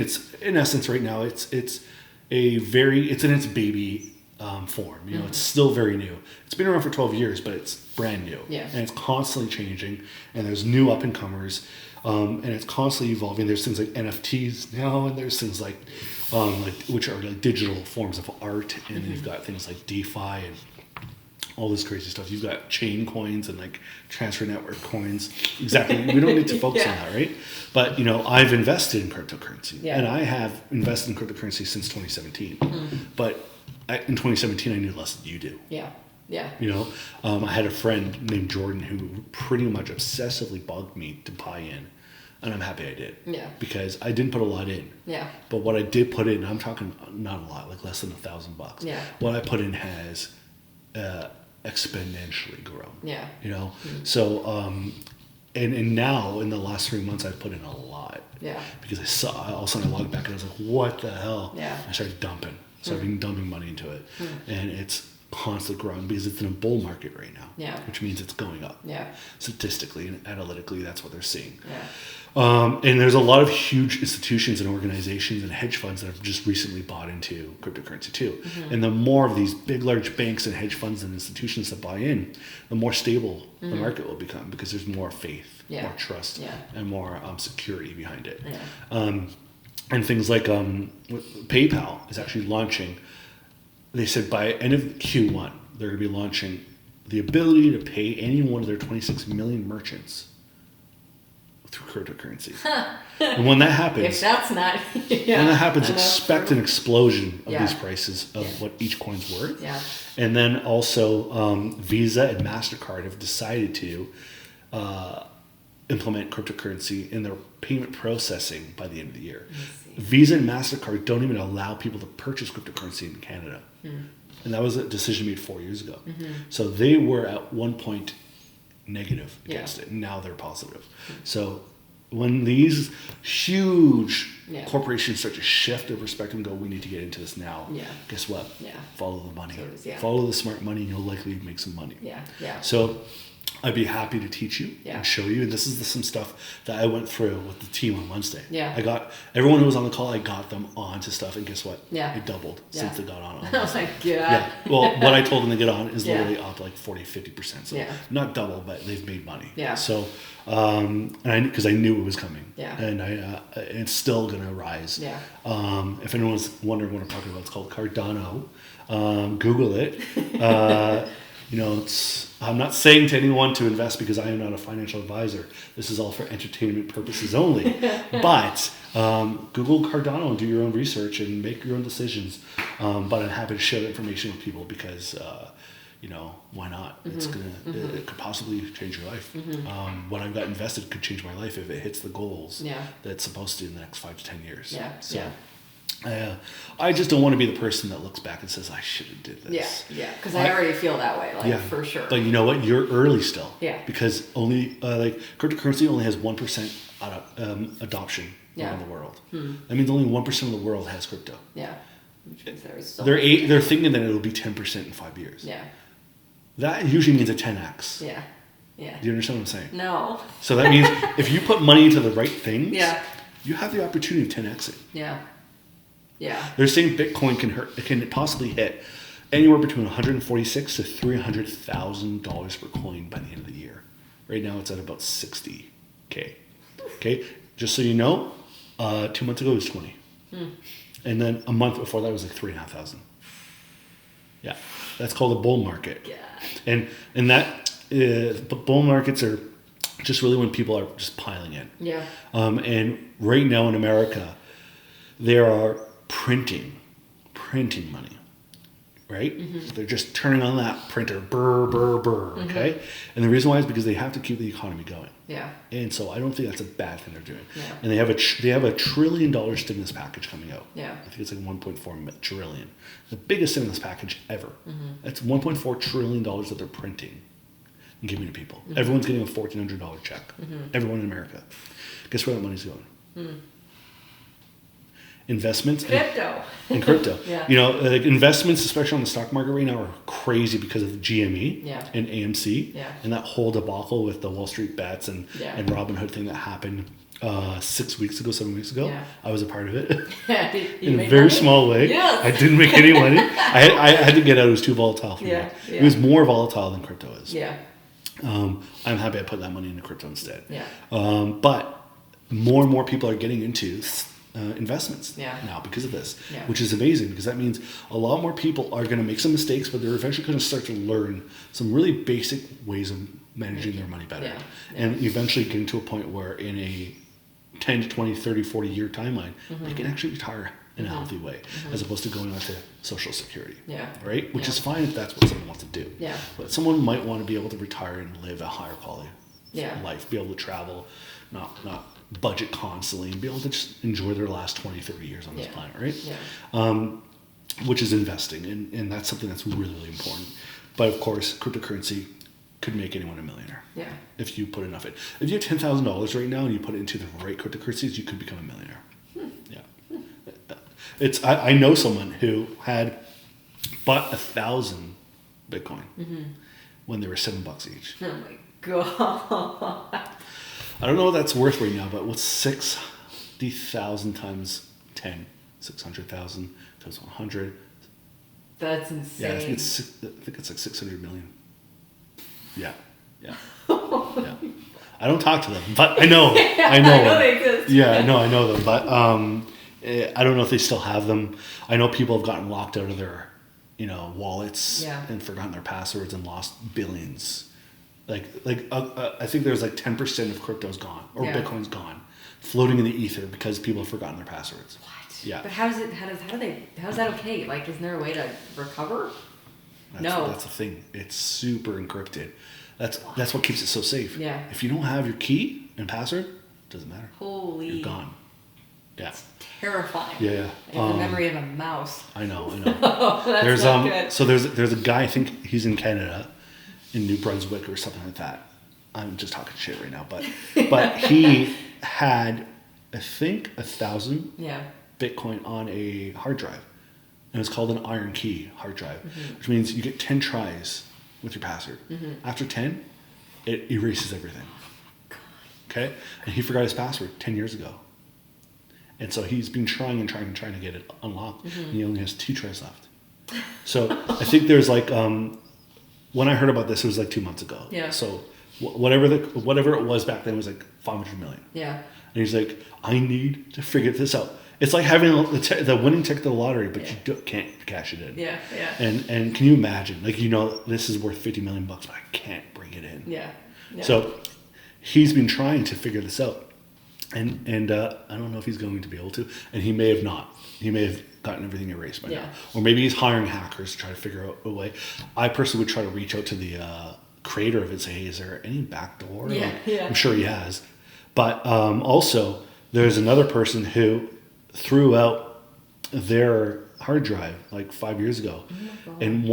essence right now, it's in its baby form. You know, it's still very new. It's been around for 12 years, but it's brand new. Yeah. And it's constantly changing, and there's new up and comers, and it's constantly evolving. There's things like NFTs now, and there's things like which are like digital forms of art, and then you've got things like DeFi and all this crazy stuff. You've got chain coins and like transfer network coins. Exactly. We don't need to focus on that, right? But, you know, I've invested in cryptocurrency, and I have invested in cryptocurrency since 2017. But in 2017, I knew less than you do. Yeah. Yeah. You know, I had a friend named Jordan who pretty much obsessively bugged me to buy in. And I'm happy I did. Yeah. Because I didn't put a lot in. Yeah. But what I did put in, I'm talking not a lot, like less than $1,000. Yeah. What I put in has exponentially grown. Yeah. You know? So, and now in the last 3 months, I've put in a lot. Yeah. Because I saw, all of a sudden I logged back and I was like, what the hell? Yeah. I started dumping. Dumping money into it. And it's constantly growing because it's in a bull market right now. Yeah. Which means it's going up. Yeah. Statistically and analytically, that's what they're seeing. Yeah. And there's a lot of huge institutions and organizations and hedge funds that have just recently bought into cryptocurrency too. And the more of these big, large banks and hedge funds and institutions that buy in, the more stable the market will become because there's more faith, more trust, and more security behind it. Yeah. And things like PayPal is actually launching. They said by end of Q1, they're going to be launching the ability to pay any one of their 26 million merchants through cryptocurrency. And when that happens, if that's not, when that happens, expect an explosion of these prices of what each coin's worth. Yeah. And then also Visa and MasterCard have decided to implement cryptocurrency in their payment processing by the end of the year. Visa and MasterCard don't even allow people to purchase cryptocurrency in Canada. And that was a decision made 4 years ago. So they were at one point negative against it, and now they're positive. So when these huge corporations start to shift their perspective and go, we need to get into this now, guess what? Follow the money. Follow the smart money, and you'll likely make some money. So I'd be happy to teach you and show you. And this is some stuff that I went through with the team on Wednesday. I got everyone who was on the call, I got them onto stuff, and guess what? It doubled since they got on. Oh my God. Well, what I told them to get on is literally up like 40-50%. So not double, but they've made money. So, because I knew it was coming. And it's still gonna rise. If anyone's wondering what I'm talking about, it's called Cardano. Google it. You know, I'm not saying to anyone to invest because I am not a financial advisor. This is all for entertainment purposes only. But Google Cardano and do your own research and make your own decisions. But I'm happy to share the information with people because, you know, why not? It's it could possibly change your life. What I've got invested could change my life if it hits the goals that it's supposed to in the next 5 to 10 years. I just don't want to be the person that looks back and says, I should have did this. Because I already feel that way, for sure. But you know what? You're early still. Because only, cryptocurrency only has 1% adoption around the world. That means only 1% of the world has crypto. Which means they're thinking that it'll be 10% in 5 years. That usually means a 10x. Do you understand what I'm saying? No. So that means if you put money into the right things, you have the opportunity of 10x it. They're saying Bitcoin can possibly hit anywhere between $146,000 to $300,000 per coin by the end of the year. Right now, it's at about $60,000. Okay, just so you know, 2 months ago it was 20. And then a month before that it was like 3,500. Yeah, that's called a bull market. Yeah. And that bull markets are just really when people are just piling in. Yeah. And right now in America, there are printing money, right? They're just turning on that printer, burr, burr, burr, okay? And the reason why is because they have to keep the economy going. Yeah. And so I don't think that's a bad thing they're doing. Yeah. And they have a $1 trillion stimulus package coming out. Yeah. I think it's like 1.4 trillion. The biggest stimulus package ever. That's $1.4 trillion that they're printing and giving to people. Everyone's getting a $1,400 check. Everyone in America. Guess where that money's going? Investments Crypto. in crypto. Yeah. You know, like investments, especially on the stock market right now, are crazy because of GME and AMC and that whole debacle with the Wall Street bets and Robinhood thing that happened 7 weeks ago. Yeah. I was a part of it In a very small way. Yes. I didn't make any money. I had to get out. It was too volatile for me. It was more volatile than crypto is. Yeah. I'm happy I put that money into crypto instead. Yeah. But more and more people are getting into investments now because of this, which is amazing because that means a lot more people are going to make some mistakes, but they're eventually going to start to learn some really basic ways of managing their money better. And eventually getting to a point where in a 10 to 20, 30, 40 year timeline, they can actually retire in a healthy way as opposed to going onto Social Security. Right? Which is fine if that's what someone wants to do. But someone might want to be able to retire and live a higher quality life, be able to travel, not budget constantly, and be able to just enjoy their last 20, 30 years on this planet, right? Which is investing, and that's something that's really, really important. But of course, cryptocurrency could make anyone a millionaire if you put enough in. If you have $10,000 right now and you put it into the right cryptocurrencies, you could become a millionaire. I know someone who had bought 1,000 Bitcoin when they were $7 each. Oh my God. I don't know what that's worth right now, but what's 60,000 times 10? 600,000 times 100. That's insane. Yeah, I think it's like 600 million. Yeah. I don't talk to them, but I know. I know they exist. Yeah, I know them, but I don't know if they still have them. I know people have gotten locked out of their, wallets and forgotten their passwords and lost billions. I think there's like 10% of crypto's gone or Bitcoin's gone, floating in the ether because people have forgotten their passwords. What? Yeah. But how's that okay? Like, isn't there a way to recover? That's the thing. It's super encrypted. That's what keeps it so safe. Yeah. If you don't have your key and password, it doesn't matter. Holy. You're gone. Yeah. It's terrifying. Yeah. I have the memory of a mouse. I know. That's there's not good. So there's a guy, I think he's in Canada, in New Brunswick or something like that. I'm just talking shit right now, but he had, I think, 1,000 Bitcoin on a hard drive, and it's called an iron key hard drive, which means you get 10 tries with your password. After 10, it erases everything. Okay, and he forgot his password 10 years ago, and so he's been trying to get it unlocked, and he only has 2 tries left. So I think there's like. When I heard about this, it was like 2 months ago. Yeah. So whatever it was back then was like 500 million. Yeah. And he's like, I need to figure this out. It's like having the winning ticket to the lottery, but you can't cash it in. Yeah. And can you imagine? Like, this is worth $50 million, but I can't bring it in. Yeah. So he's been trying to figure this out, and I don't know if he's going to be able to, and he may have not. He may have gotten everything erased by now. Or maybe he's hiring hackers to try to figure out a way. I personally would try to reach out to the creator of it and say, hey, is there any backdoor? I'm sure he has. But also, there's another person who threw out their hard drive like 5 years ago and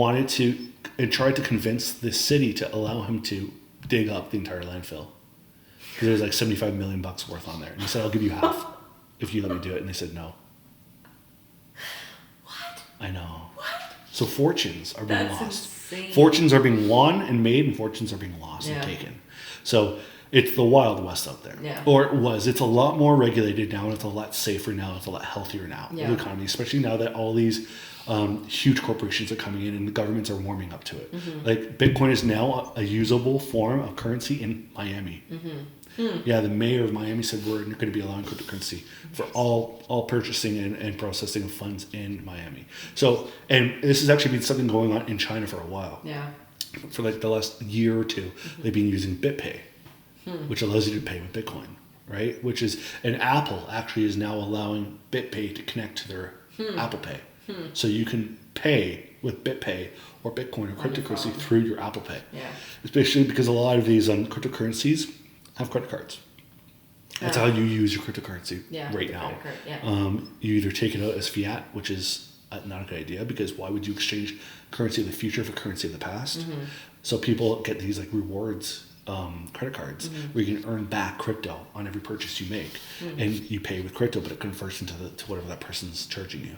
tried to convince the city to allow him to dig up the entire landfill. Because there's like $75 million worth on there. And he said, I'll give you half if you let me do it. And they said no. I know. What? So fortunes are being lost. Insane. Fortunes are being won and made, and fortunes are being lost and taken. So it's the Wild West out there. Yeah. Or it was. It's a lot more regulated now. It's a lot safer now. It's a lot healthier now. The economy, especially now that all these huge corporations are coming in and the governments are warming up to it. Like Bitcoin is now a usable form of currency in Miami. Yeah, the mayor of Miami said we're going to be allowing cryptocurrency for all purchasing and processing of funds in Miami. So, and this has actually been something going on in China for a while. Yeah. For like the last year or two, they've been using BitPay, which allows you to pay with Bitcoin, right? Which is, and Apple actually is now allowing BitPay to connect to their Apple Pay. So you can pay with BitPay or Bitcoin or cryptocurrency through your Apple Pay. Yeah. Especially because a lot of these cryptocurrencies have credit cards. That's how you use your cryptocurrency right now. You either take it out as fiat, which is not a good idea, because why would you exchange currency of the future for currency of the past? So people get these like rewards credit cards where you can earn back crypto on every purchase you make, and you pay with crypto, but it converts into to whatever that person's charging you.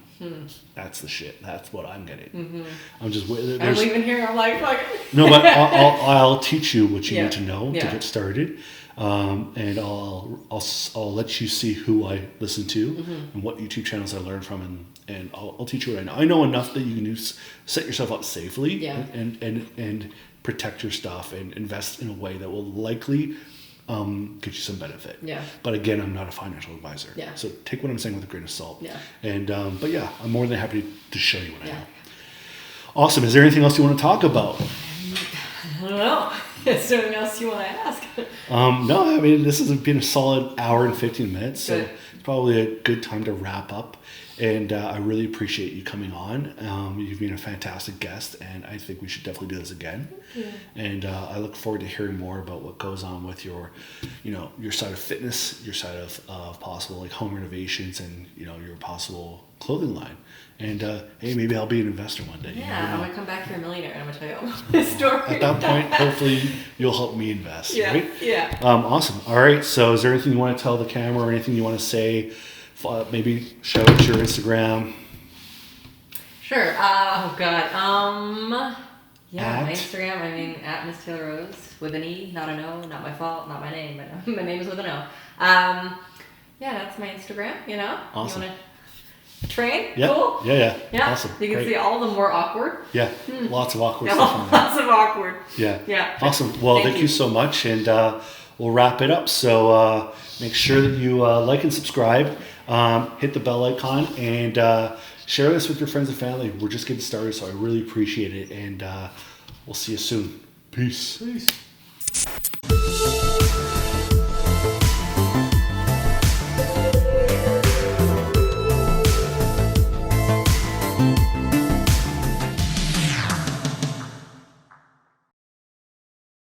That's the shit. That's what I'm getting. I'm just I'm leaving here. I'm like, fuck. No, but I'll teach you what you need to know to get started. And I'll let you see who I listen to and what YouTube channels I learn from, and I'll teach you what I know. I know enough that you can set yourself up safely and protect your stuff and invest in a way that will likely get you some benefit. Yeah. But again, I'm not a financial advisor. Yeah. So take what I'm saying with a grain of salt. Yeah. And but yeah, I'm more than happy to show you what I know. Awesome. Is there anything else you want to talk about? I don't know. Is there anything else you want to ask? No, I mean, this has been a solid hour and 15 minutes, so it's probably a good time to wrap up. And I really appreciate you coming on. You've been a fantastic guest, and I think we should definitely do this again. And I look forward to hearing more about what goes on with your side of fitness, your side of possible like home renovations, and your possible clothing line. And hey, maybe I'll be an investor one day. Yeah, I'm gonna come back here a millionaire, and I'm gonna tell you all this story. At that point, hopefully, you'll help me invest. Right? Yeah. Awesome. All right. So, is there anything you want to tell the camera, or anything you want to say? Maybe shout out your Instagram. Sure. Oh God. My Instagram. I mean, at Miss Tayler Rose with an E, not an O. Not my fault. Not my name. But my name is with an O. That's my Instagram. Awesome. You want to train? Yeah. Cool. Yeah. Awesome. You can see all the more awkward. Yeah. Lots of awkward stuff. Lots of awkward. Yeah. Awesome. Well, thank you so much, and we'll wrap it up. So make sure that you like and subscribe. Hit the bell icon, and share this with your friends and family. We're just getting started, so I really appreciate it, and we'll see you soon. Peace.